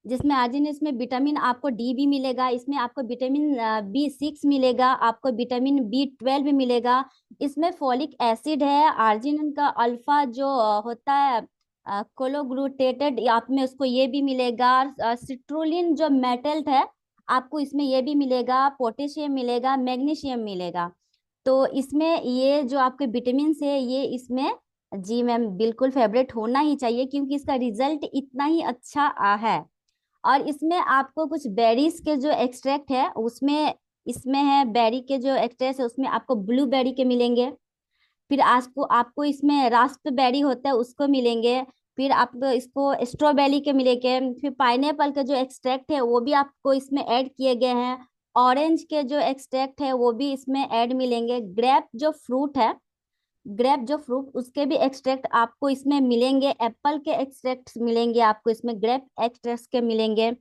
जिसमें आर्जिन, इसमें विटामिन आपको डी भी मिलेगा, इसमें आपको विटामिन B6 मिलेगा, आपको विटामिन B12 भी मिलेगा। इसमें फोलिक एसिड है, आर्जिनिन का अल्फा जो होता है कोलोग्लूटेटेड, आप में उसको ये भी मिलेगा। सिट्रुलिन जो मेटल है, आपको इसमें ये भी मिलेगा, पोटेशियम मिलेगा, मैग्नीशियम मिलेगा। तो इसमें ये जो आपके विटामिन है ये इसमें, जी मैम, बिल्कुल फेवरेट होना ही चाहिए, क्योंकि इसका रिजल्ट इतना ही अच्छा है। और इसमें आपको कुछ बेरीज के जो एक्सट्रैक्ट है उसमें, इसमें है बेरी के जो एक्सट्रैक्ट है उसमें आपको ब्लूबेरी के मिलेंगे। फिर आपको आपको इसमें रास्पबेरी होता है उसको मिलेंगे। फिर आपको इसको स्ट्रॉबेरी के मिलेंगे। फिर पाइनएप्पल के जो एक्सट्रैक्ट है वो भी आपको इसमें ऐड किए गए हैं। ऑरेंज के जो एक्सट्रैक्ट है वो भी इसमें ऐड मिलेंगे। ग्रेप जो फ्रूट है, ग्रेप जो फ्रूट, उसके भी एक्सट्रैक्ट आपको इसमें मिलेंगे। एप्पल के एक्सट्रैक्ट मिलेंगे आपको इसमें, ग्रेप एक्सट्रैक्ट के मिलेंगे।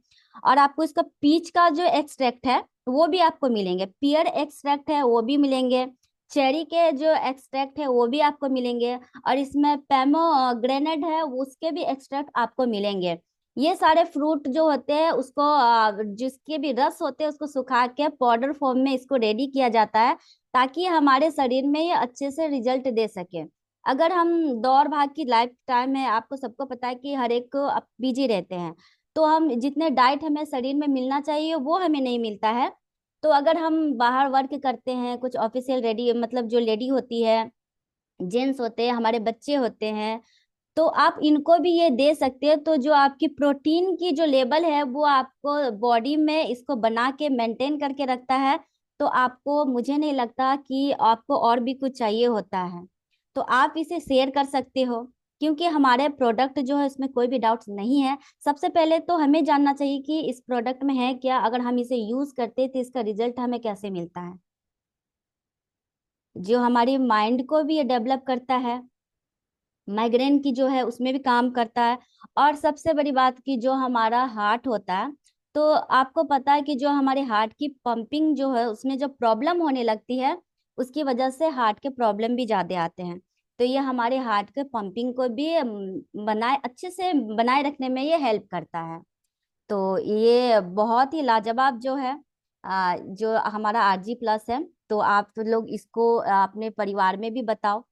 और आपको इसका पीच का जो एक्सट्रैक्ट है वो भी आपको मिलेंगे। पियर एक्सट्रैक्ट है वो भी मिलेंगे। चेरी के जो एक्सट्रैक्ट है वो भी आपको मिलेंगे। और इसमें पेमोग्रेनेट है उसके भी एक्सट्रैक्ट आपको मिलेंगे। ये सारे फ्रूट जो होते हैं उसको जिसके भी रस होते हैं उसको सुखा के पाउडर फॉर्म में इसको रेडी किया जाता है, ताकि हमारे शरीर में ये अच्छे से रिजल्ट दे सके। अगर हम दौड़ भाग की लाइफ टाइम है, आपको सबको पता है कि हर एक बिजी रहते हैं, तो हम जितने डाइट हमें शरीर में मिलना चाहिए वो हमें नहीं मिलता है। तो अगर हम बाहर वर्क करते हैं, कुछ ऑफिशियल रेडी, मतलब जो लेडी होती है, जेंट्स होते हैं, हमारे बच्चे होते हैं, तो आप इनको भी ये दे सकते हैं। तो जो आपकी प्रोटीन की जो लेवल है वो आपको बॉडी में इसको बना के मेंटेन करके रखता है। तो आपको, मुझे नहीं लगता कि आपको और भी कुछ चाहिए होता है। तो आप इसे शेयर कर सकते हो, क्योंकि हमारे प्रोडक्ट जो है इसमें कोई भी डाउट्स नहीं है। सबसे पहले तो हमें जानना चाहिए कि इस प्रोडक्ट में है क्या, अगर हम इसे यूज करते हैं तो इसका रिजल्ट हमें कैसे मिलता है। जो हमारी माइंड को भी ये डेवलप करता है, माइग्रेन की जो है उसमें भी काम करता है। और सबसे बड़ी बात की जो हमारा हार्ट होता है, तो आपको पता है कि जो हमारे हार्ट की पंपिंग जो है उसमें जो प्रॉब्लम होने लगती है, उसकी वजह से हार्ट के प्रॉब्लम भी ज्यादा आते हैं। तो ये हमारे हार्ट के पंपिंग को भी बनाए, अच्छे से बनाए रखने में ये हेल्प करता है। तो ये बहुत ही लाजवाब जो है जो हमारा RG+ है। तो आप लोग इसको अपने परिवार में भी बताओ,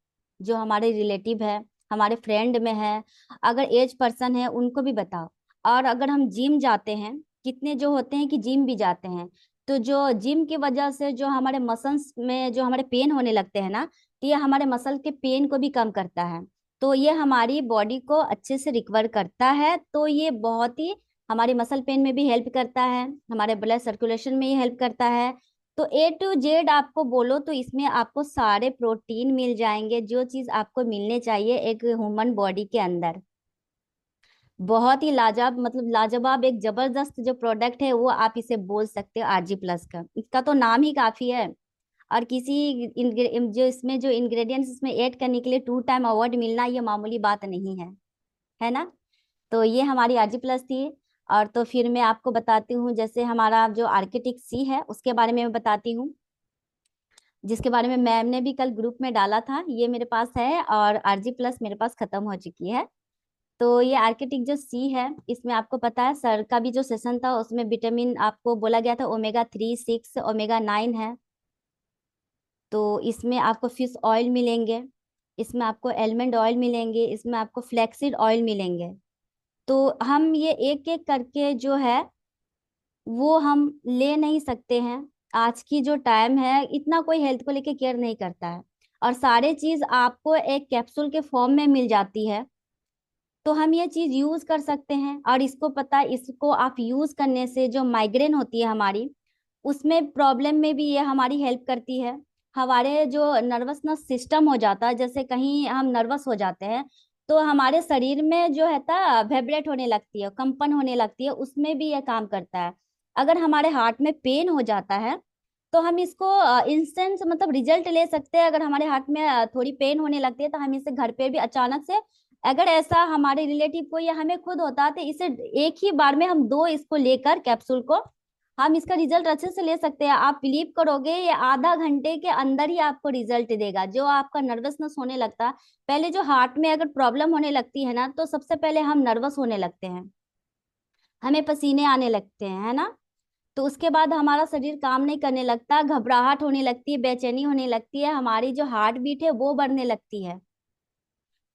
जो हमारे रिलेटिव है, हमारे फ्रेंड में है, अगर एज पर्सन है उनको भी बताओ। और अगर हम जिम जाते हैं, कितने जो होते हैं कि जिम भी जाते हैं, तो जो जिम की वजह से जो हमारे मसल्स में जो हमारे पेन होने लगते हैं ना, तो ये हमारे मसल के पेन को भी कम करता है। तो ये हमारी बॉडी को अच्छे से रिकवर करता है। तो ये बहुत ही हमारी मसल पेन में भी हेल्प करता है, हमारे ब्लड सर्कुलेशन में ही हेल्प करता है। तो A to Z आपको बोलो तो इसमें आपको सारे प्रोटीन मिल जाएंगे, जो चीज आपको मिलने चाहिए एक ह्यूमन बॉडी के अंदर। बहुत ही लाजवाब, मतलब लाजवाब, एक जबरदस्त जो प्रोडक्ट है वो आप इसे बोल सकते हो RG+ का, इसका तो नाम ही काफी है। और जो इसमें जो इंग्रेडिएंट्स इसमें ऐड करने के लिए 2 टाइम अवार्ड मिलना ये मामूली बात नहीं है ना। तो ये हमारी RG+ थी। और तो फिर मैं आपको बताती हूँ, जैसे हमारा जो आर्किटिक C है उसके बारे में मैं बताती हूँ, जिसके बारे में मैम ने भी कल ग्रुप में डाला था। ये मेरे पास है और RG+ मेरे पास खत्म हो चुकी है। तो ये आर्किटिक जो C है, इसमें आपको पता है सर का भी जो सेशन था उसमें विटामिन आपको बोला गया था Omega 3, 6, Omega 9 है। तो इसमें आपको फिश ऑयल मिलेंगे, इसमें आपको एलमंड ऑयल मिलेंगे, इसमें आपको फ्लैक्सीड ऑयल मिलेंगे। तो हम ये एक एक करके जो है वो हम ले नहीं सकते हैं। आज की जो टाइम है इतना कोई हेल्थ को लेके केयर नहीं करता है, और सारे चीज आपको एक कैप्सूल के फॉर्म में मिल जाती है। तो हम ये चीज यूज कर सकते हैं। और इसको पता है, इसको आप यूज करने से जो माइग्रेन होती है हमारी, उसमें प्रॉब्लम में भी ये हमारी हेल्प करती है। हमारे जो नर्वसनेस सिस्टम हो जाता है, जैसे कहीं हम नर्वस हो जाते हैं तो हमारे शरीर में जो है ता वाइब्रेट होने लगती है, कंपन होने लगती है, उसमें भी ये काम करता है। अगर हमारे हार्ट में पेन हो जाता है तो हम इसको इंस्टेंट मतलब रिजल्ट ले सकते हैं। अगर हमारे हार्ट में थोड़ी पेन होने लगती है तो हम इसे घर पे भी अचानक से अगर ऐसा हमारे रिलेटिव को या हमें खुद होता तो इसे एक ही बार में हम दो इसको लेकर कैप्सूल को हम इसका रिजल्ट अच्छे से ले सकते हैं। आप बिलीव करोगे ये आधा घंटे के अंदर ही आपको रिजल्ट देगा। जो आपका नर्वसनेस होने लगता है, पहले जो हार्ट में अगर प्रॉब्लम होने लगती है ना, तो सबसे पहले हम नर्वस होने लगते हैं, हमें पसीने आने लगते हैं, है ना। तो उसके बाद हमारा शरीर काम नहीं करने लगता, घबराहट होने लगती है, बेचैनी होने लगती है, हमारी जो हार्ट बीट है वो बढ़ने लगती है।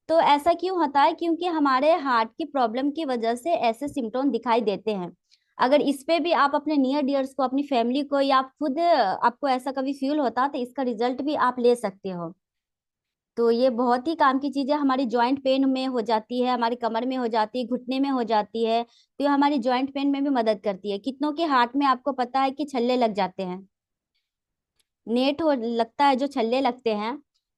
तो ऐसा क्यों होता है? क्योंकि हमारे हार्ट की प्रॉब्लम की वजह से ऐसे सिम्टोम दिखाई देते हैं। अगर इस पे भी आप अपने नियर डियर्स को, अपनी फैमिली को, या आप खुद आपको ऐसा कभी फील होता तो इसका रिजल्ट भी आप ले सकते हो। तो ये बहुत ही काम की चीज है। हमारी जॉइंट पेन में हो जाती है, हमारी कमर में हो जाती है, घुटने में हो जाती है, तो ये हमारी जॉइंट पेन में भी मदद करती है। कितनों के हार्ट में आपको पता है कि छल्ले लग जाते हैं, नेट हो लगता है, जो छल्ले लगते हैं,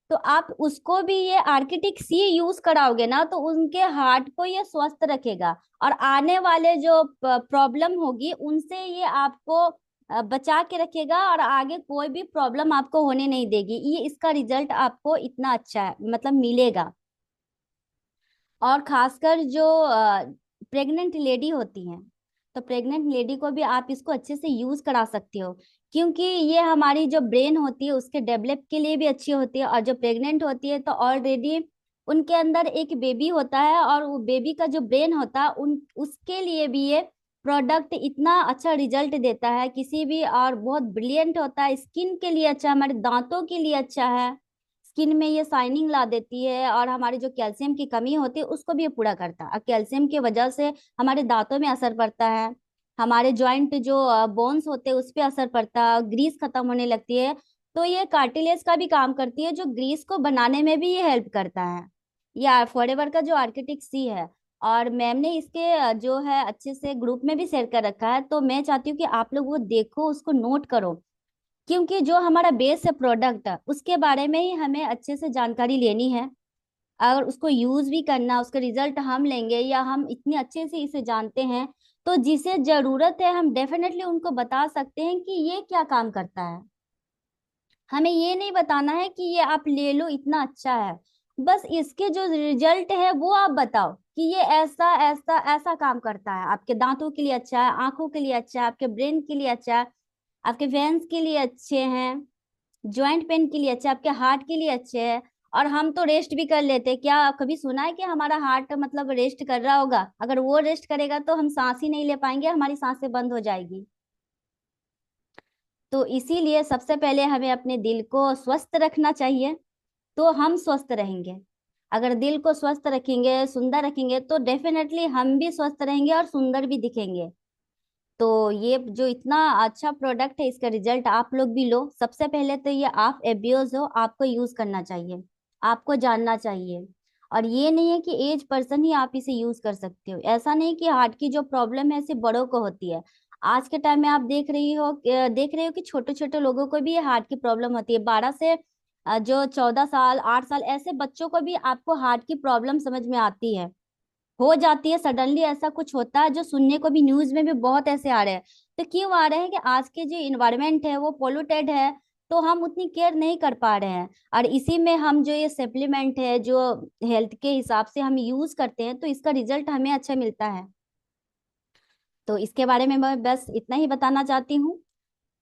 तो आप उसको भी ये आर्किटिक सी यूज कराओगे ना, तो उनके हार्ट को ये स्वस्थ रखेगा। और आने वाले जो प्रॉब्लम होगी उनसे ये आपको बचा के रखेगा, और आगे कोई भी प्रॉब्लम आपको होने नहीं देगी। ये इसका रिजल्ट आपको इतना अच्छा है, मतलब मिलेगा। और खासकर जो प्रेग्नेंट लेडी होती हैं, तो प्रेग्नेंट लेडी को भी आप इसको अच्छे से यूज करा सकते हो, क्योंकि ये हमारी जो ब्रेन होती है उसके डेवलप के लिए भी अच्छी होती है। और जो प्रेग्नेंट होती है तो ऑलरेडी उनके अंदर एक बेबी होता है, और वो बेबी का जो ब्रेन होता है उन उसके लिए भी ये प्रोडक्ट इतना अच्छा रिजल्ट देता है किसी भी, और बहुत ब्रिलियंट होता है। स्किन के लिए अच्छा है, हमारे दांतों के लिए अच्छा है, स्किन में ये शाइनिंग ला देती है, और हमारी जो कैल्शियम की कमी होती है उसको भी ये पूरा करता है। और कैल्शियम की वजह से हमारे दांतों में असर पड़ता है, हमारे जॉइंट जो बोन्स होते हैं उस पे असर पड़ता है, ग्रीस खत्म होने लगती है। तो ये कार्टिलेज का भी काम करती है, जो ग्रीस को बनाने में भी ये हेल्प करता है। या फॉरएवर का जो आर्किटिक सी है, और मैम ने इसके जो है अच्छे से ग्रुप में भी शेयर कर रखा है, तो मैं चाहती हूँ कि आप लोग वो देखो, उसको नोट करो, क्योंकि जो हमारा बेस है प्रोडक्ट, उसके बारे में ही हमें अच्छे से जानकारी लेनी है। अगर उसको यूज भी करना, उसका रिजल्ट हम लेंगे, या हम इतने अच्छे से इसे जानते हैं, तो जिसे जरूरत है हम डेफिनेटली उनको बता सकते हैं कि ये क्या काम करता है। हमें ये नहीं बताना है कि ये आप ले लो इतना अच्छा है, बस इसके जो रिजल्ट है वो आप बताओ कि ये ऐसा ऐसा ऐसा काम करता है, आपके दांतों के लिए अच्छा है, आंखों के लिए अच्छा है, आपके ब्रेन के लिए अच्छा है, आपके वेन्स के लिए अच्छे हैं, ज्वाइंट पेन के लिए अच्छे, आपके हार्ट के लिए अच्छे हैं। और हम तो रेस्ट भी कर लेते हैं। क्या कभी सुना है कि हमारा हार्ट मतलब रेस्ट कर रहा होगा? अगर वो रेस्ट करेगा तो हम सांस ही नहीं ले पाएंगे, हमारी सांसें बंद हो जाएगी। तो इसीलिए सबसे पहले हमें अपने दिल को स्वस्थ रखना चाहिए, तो हम स्वस्थ रहेंगे। अगर दिल को स्वस्थ रखेंगे, सुंदर रखेंगे, तो डेफिनेटली हम भी स्वस्थ रहेंगे और सुंदर भी दिखेंगे। तो ये जो इतना अच्छा प्रोडक्ट है, इसका रिजल्ट आप लोग भी लो। सबसे पहले तो ये आप एब्यूज हो, आपको यूज करना चाहिए, आपको जानना चाहिए। और ये नहीं है कि एज पर्सन ही आप इसे यूज कर सकते हो, ऐसा नहीं कि हार्ट की जो प्रॉब्लम है सिर्फ बड़ों को होती है। आज के टाइम में आप देख रहे हो कि छोटे छोटे लोगों को भी हार्ट की प्रॉब्लम होती है। 12 से जो 14 साल, 8 साल, ऐसे बच्चों को भी आपको हार्ट की प्रॉब्लम समझ में आती है, हो जाती है सडनली। ऐसा कुछ होता है जो सुनने को भी न्यूज में भी बहुत ऐसे आ रहे हैं। तो क्यों आ रहे हैं? कि आज के जो इन्वायरमेंट है वो पोल्यूटेड है, तो हम उतनी केयर नहीं कर पा रहे हैं। और इसी में हम जो ये सप्लीमेंट है जो हेल्थ के हिसाब से हम यूज करते हैं, तो इसका रिजल्ट हमें अच्छा मिलता है। तो इसके बारे में मैं बस इतना ही बताना चाहती हूँ।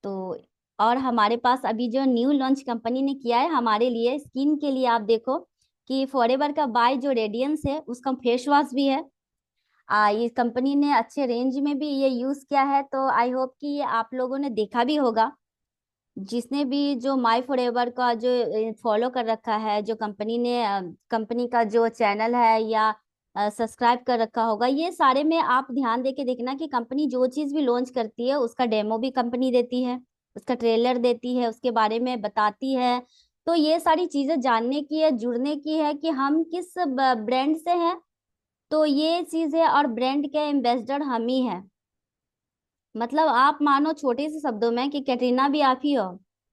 तो और हमारे पास अभी जो न्यू लॉन्च कंपनी ने किया है हमारे लिए, स्किन के लिए, आप देखो कि फॉरएवर का बाय जो रेडियंस है उसका फेस वॉश भी है। ये कंपनी ने अच्छे रेंज में भी ये यूज किया है, तो आई होप कि ये आप लोगों ने देखा भी होगा। जिसने भी जो माई फॉरएवर का जो फॉलो कर रखा है, जो कंपनी ने कंपनी का जो चैनल है या सब्सक्राइब कर रखा होगा, ये सारे में आप ध्यान दे के देखना कि कंपनी जो चीज भी लॉन्च करती है उसका डेमो भी कंपनी देती है, उसका ट्रेलर देती है, उसके बारे में बताती है। तो ये सारी चीजें जानने की है, जुड़ने की है कि हम किस ब्रांड से हैं। तो ये चीज है, और ब्रांड के एम्बेसडर हम ही हैं। मतलब आप मानो छोटे से शब्दों में कि कैटरीना भी आप ही हो,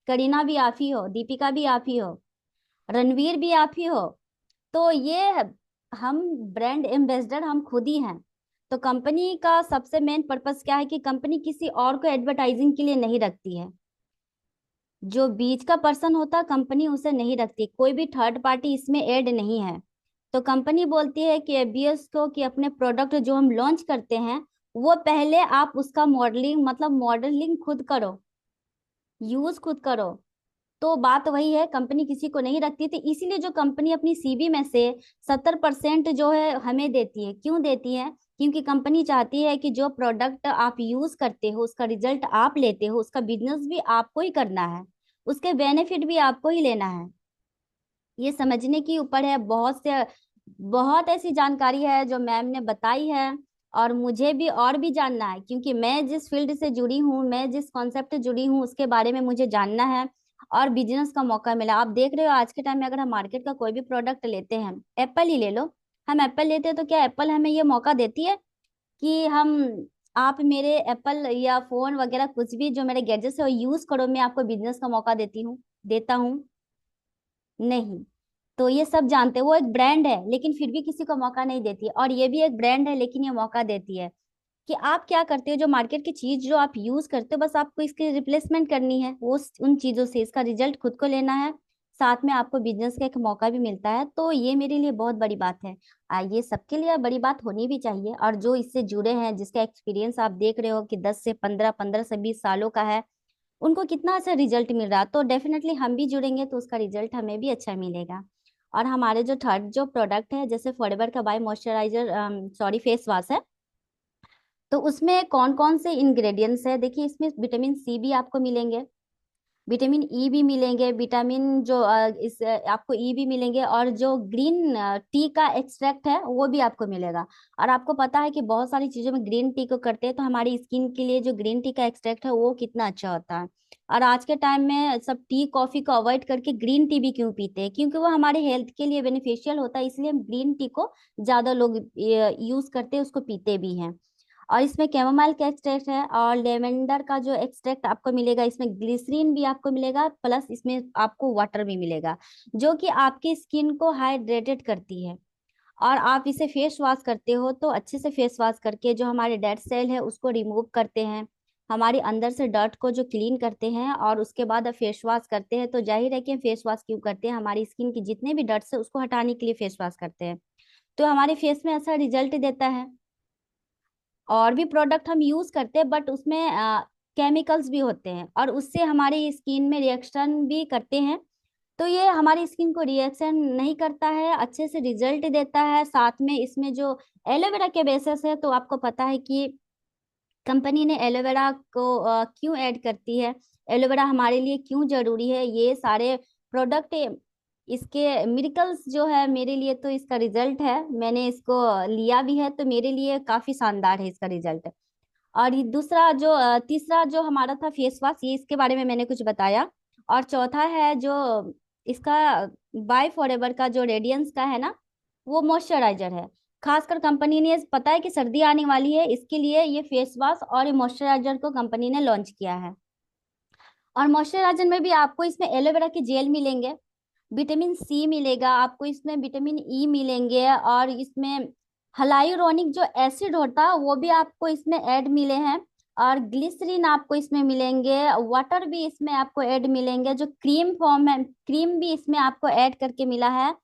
करीना भी आप ही हो, दीपिका भी आप ही हो, रणवीर भी आप ही हो। तो ये हम ब्रांड एम्बेसडर हम खुद ही हैं। तो कंपनी का सबसे मेन पर्पस क्या है कि कंपनी किसी और को एडवर्टाइजिंग के लिए नहीं रखती है। जो बीच का पर्सन होता है कंपनी उसे नहीं रखती, कोई भी थर्ड पार्टी इसमें ऐड नहीं है। तो कंपनी बोलती है कि एफबीएस को कि अपने प्रोडक्ट जो हम लॉन्च करते हैं वो पहले आप उसका मॉडलिंग मतलब मॉडलिंग खुद करो, यूज खुद करो। तो बात वही है, कंपनी किसी को नहीं रखती थी, इसीलिए जो कंपनी अपनी सीवी में से 70% जो है हमें देती है। क्यों देती है? क्योंकि कंपनी चाहती है कि जो प्रोडक्ट आप यूज करते हो उसका रिजल्ट आप लेते हो, उसका बिजनेस भी आपको ही करना है, उसके बेनिफिट भी आपको ही लेना है। ये समझने की ऊपर है। बहुत ऐसी जानकारी है जो मैम ने बताई है, और मुझे भी और भी जानना है, क्योंकि मैं जिस फील्ड से जुड़ी हूँ, मैं जिस कॉन्सेप्ट से जुड़ी हूँ उसके बारे में मुझे जानना है। और बिजनेस का मौका मिला, आप देख रहे हो आज के टाइम में अगर हम मार्केट का कोई भी प्रोडक्ट लेते हैं, एप्पल ही ले लो, हम एप्पल लेते हैं तो क्या एप्पल हमें ये मौका देती है कि हम आप मेरे एप्पल या फोन वगैरह कुछ भी जो मेरे गैजेट्स है वो यूज करो, मैं आपको बिजनेस का मौका देती हूँ, देता हूँ? नहीं। तो ये सब जानते हैं, वो एक ब्रांड है लेकिन फिर भी किसी को मौका नहीं देती है, और ये भी एक ब्रांड है लेकिन ये मौका देती है कि आप क्या करते हो, जो मार्केट की चीज जो आप यूज करते हो बस आपको इसकी रिप्लेसमेंट करनी है, वो उन चीजों से इसका रिजल्ट खुद को लेना है, साथ में आपको बिजनेस का एक मौका भी मिलता है। तो ये मेरे लिए बहुत बड़ी बात है। ये सबके लिए बड़ी बात होनी भी चाहिए, और जो इससे जुड़े हैं जिसका एक्सपीरियंस आप देख रहे हो कि 10 से 15, 15 से 20 सालों का है, उनको कितना अच्छा रिजल्ट मिल रहा, तो डेफिनेटली हम भी जुड़ेंगे तो उसका रिजल्ट हमें भी अच्छा मिलेगा। और हमारे जो थर्ड जो प्रोडक्ट है जैसे फॉरएवर का बाय मॉइस्चराइजर, सॉरी फेस वॉश है, तो उसमें कौन कौन से इंग्रेडिएंट्स है? देखिए इसमें विटामिन सी भी आपको मिलेंगे, विटामिन ई भी मिलेंगे, विटामिन जो आपको ई भी मिलेंगे, और जो ग्रीन टी का एक्सट्रैक्ट है वो भी आपको मिलेगा। और आपको पता है कि बहुत सारी चीजों में ग्रीन टी को करते हैं, तो हमारी स्किन के लिए जो ग्रीन टी का एक्सट्रैक्ट है वो कितना अच्छा होता है। और आज के टाइम में सब टी कॉफी को अवॉइड करके ग्रीन टी भी क्यों पीते हैं? क्योंकि वो हमारे हेल्थ के लिए बेनिफिशियल होता है, इसलिए हम ग्रीन टी को ज्यादा लोग यूज करते हैं, उसको पीते भी हैं। और इसमें कैमोमाइल का एक्सट्रैक्ट है, और लेवेंडर का जो एक्सट्रैक्ट आपको मिलेगा, इसमें ग्लिसरीन भी आपको मिलेगा, प्लस इसमें आपको वाटर भी मिलेगा, जो कि आपकी स्किन को हाइड्रेटेड करती है। और आप इसे फेस वॉश करते हो तो अच्छे से फेस वॉश करके जो हमारे डेड सेल है उसको रिमूव करते हैं, हमारे अंदर से डर्ट को जो क्लीन करते हैं, और उसके बाद अब फेस वॉश करते हैं। तो जाहिर है कि हम फेस वॉश क्यों करते हैं? हमारी स्किन की जितने भी डर्ट्स है उसको हटाने के लिए फेस वॉश करते हैं, तो हमारे फेस में अच्छा रिजल्ट देता है। और भी प्रोडक्ट हम यूज करते हैं बट उसमें केमिकल्स भी होते हैं, और उससे हमारी स्किन में रिएक्शन भी करते हैं। तो ये हमारी स्किन को रिएक्शन नहीं करता है, अच्छे से रिजल्ट देता है। साथ में इसमें जो एलोवेरा के बेसिस है, तो आपको पता है कि कंपनी ने एलोवेरा को क्यों ऐड करती है, एलोवेरा हमारे लिए क्यों जरूरी है, ये सारे प्रोडक्ट, इसके मिरेकल्स जो है मेरे लिए, तो इसका रिजल्ट है, मैंने इसको लिया भी है तो मेरे लिए काफी शानदार है इसका रिजल्ट। और ये दूसरा जो तीसरा जो हमारा था फेस वॉश, ये इसके बारे में मैंने कुछ बताया। और चौथा है जो इसका बाय फॉरएवर का जो रेडियंस का है ना, वो मॉइस्चराइजर है। खासकर कंपनी ने पता है कि सर्दी आने वाली है, इसके लिए ये फेस वॉश और ये मॉइस्चराइजर को कंपनी ने लॉन्च किया है। और मॉइस्चराइजर में भी आपको इसमें एलोवेरा के जेल मिलेंगे, विटामिन सी मिलेगा आपको, इसमें विटामिन ई मिलेंगे, और इसमें हलायुरोनिक जो एसिड होता है वो भी आपको इसमें ऐड मिले हैं, और ग्लिसरीन आपको इसमें मिलेंगे, वाटर भी इसमें आपको ऐड मिलेंगे, जो क्रीम फॉर्म है क्रीम भी इसमें आपको ऐड करके मिला है।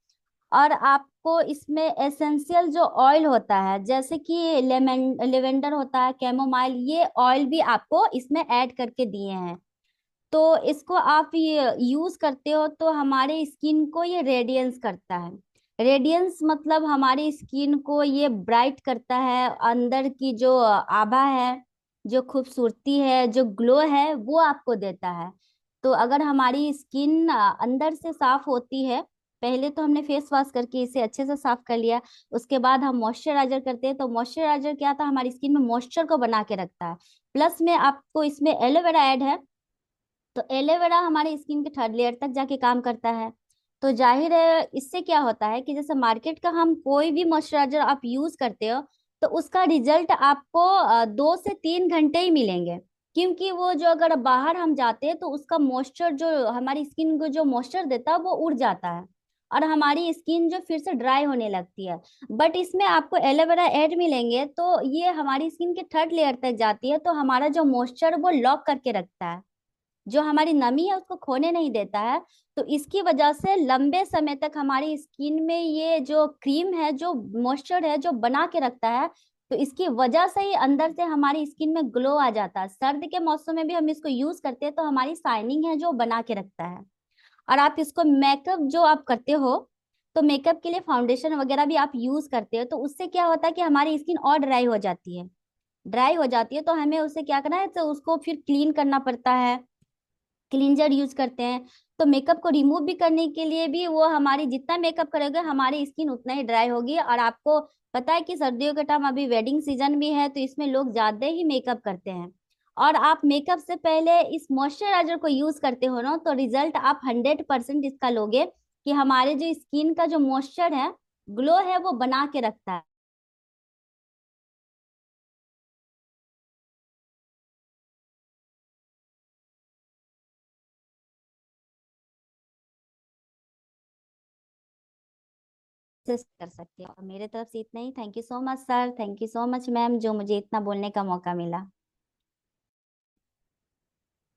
और आपको इसमें एसेंशियल जो ऑयल होता है जैसे कि लेमन लेवेंडर होता है, कैमोमाइल, ये ऑयल भी आपको इसमें ऐड करके दिए हैं। तो इसको आप ये यूज करते हो तो हमारे स्किन को ये रेडियंस करता है। रेडियंस मतलब हमारी स्किन को ये ब्राइट करता है, अंदर की जो आभा है, जो खूबसूरती है, जो ग्लो है वो आपको देता है। तो अगर हमारी स्किन अंदर से साफ होती है, पहले तो हमने फेस वॉश करके इसे अच्छे से साफ कर लिया, उसके बाद हम मॉइस्चराइजर करते हैं, तो मॉइस्चराइजर क्या था, हमारी स्किन में मॉइस्चर को बना के रखता है। प्लस में आपको इसमें एलोवेरा ऐड है, तो एलोवेरा हमारी स्किन के थर्ड लेयर तक जाके काम करता है। तो जाहिर है इससे क्या होता है कि जैसे मार्केट का हम कोई भी मॉइस्चराइजर आप यूज करते हो तो उसका रिजल्ट आपको 2 से 3 घंटे ही मिलेंगे, क्योंकि वो जो अगर बाहर हम जाते हैं तो उसका मॉइस्चर जो हमारी स्किन को जो मॉइस्चर देता है वो उड़ जाता है, और हमारी स्किन जो फिर से ड्राई होने लगती है। बट इसमें आपको एलोवेरा ऐड मिलेंगे तो ये हमारी स्किन के थर्ड लेयर तक जाती है, तो हमारा जो मॉइस्चर वो लॉक करके रखता है, जो हमारी नमी है उसको खोने नहीं देता है। तो इसकी वजह से लंबे समय तक हमारी स्किन में ये जो क्रीम है, जो मॉइस्चर है, जो बना के रखता है, तो इसकी वजह से ही अंदर से हमारी स्किन में ग्लो आ जाता है। सर्द के मौसम में भी हम इसको यूज करते हैं तो हमारी शाइनिंग है जो बना के रखता है। और आप इसको मेकअप जो आप करते हो, तो मेकअप के लिए फाउंडेशन वगैरह भी आप यूज करते हो, तो उससे क्या होता है कि हमारी स्किन और ड्राई हो जाती है। ड्राई हो जाती है तो हमें उसे क्या करना है, तो उसको फिर क्लीन करना पड़ता है, क्लींजर यूज करते हैं। तो मेकअप को रिमूव भी करने के लिए भी वो हमारी जितना मेकअप करोगे हमारी स्किन उतना ही ड्राई होगी। और आपको पता है कि सर्दियों के टाइम अभी वेडिंग सीजन भी है, तो इसमें लोग ज्यादा ही मेकअप करते हैं। और आप मेकअप से पहले इस मॉइस्चराइजर को यूज करते हो ना, तो रिजल्ट आप 100% इसका लोगे कि हमारे जो स्किन का जो मॉइस्चर है, ग्लो है, वो बना के रखता है। कर सकते हैं। और मेरे तरफ से इतना ही। Thank you so much sir, thank you so much ma'am, जो मुझे इतना बोलने का मौका मिला।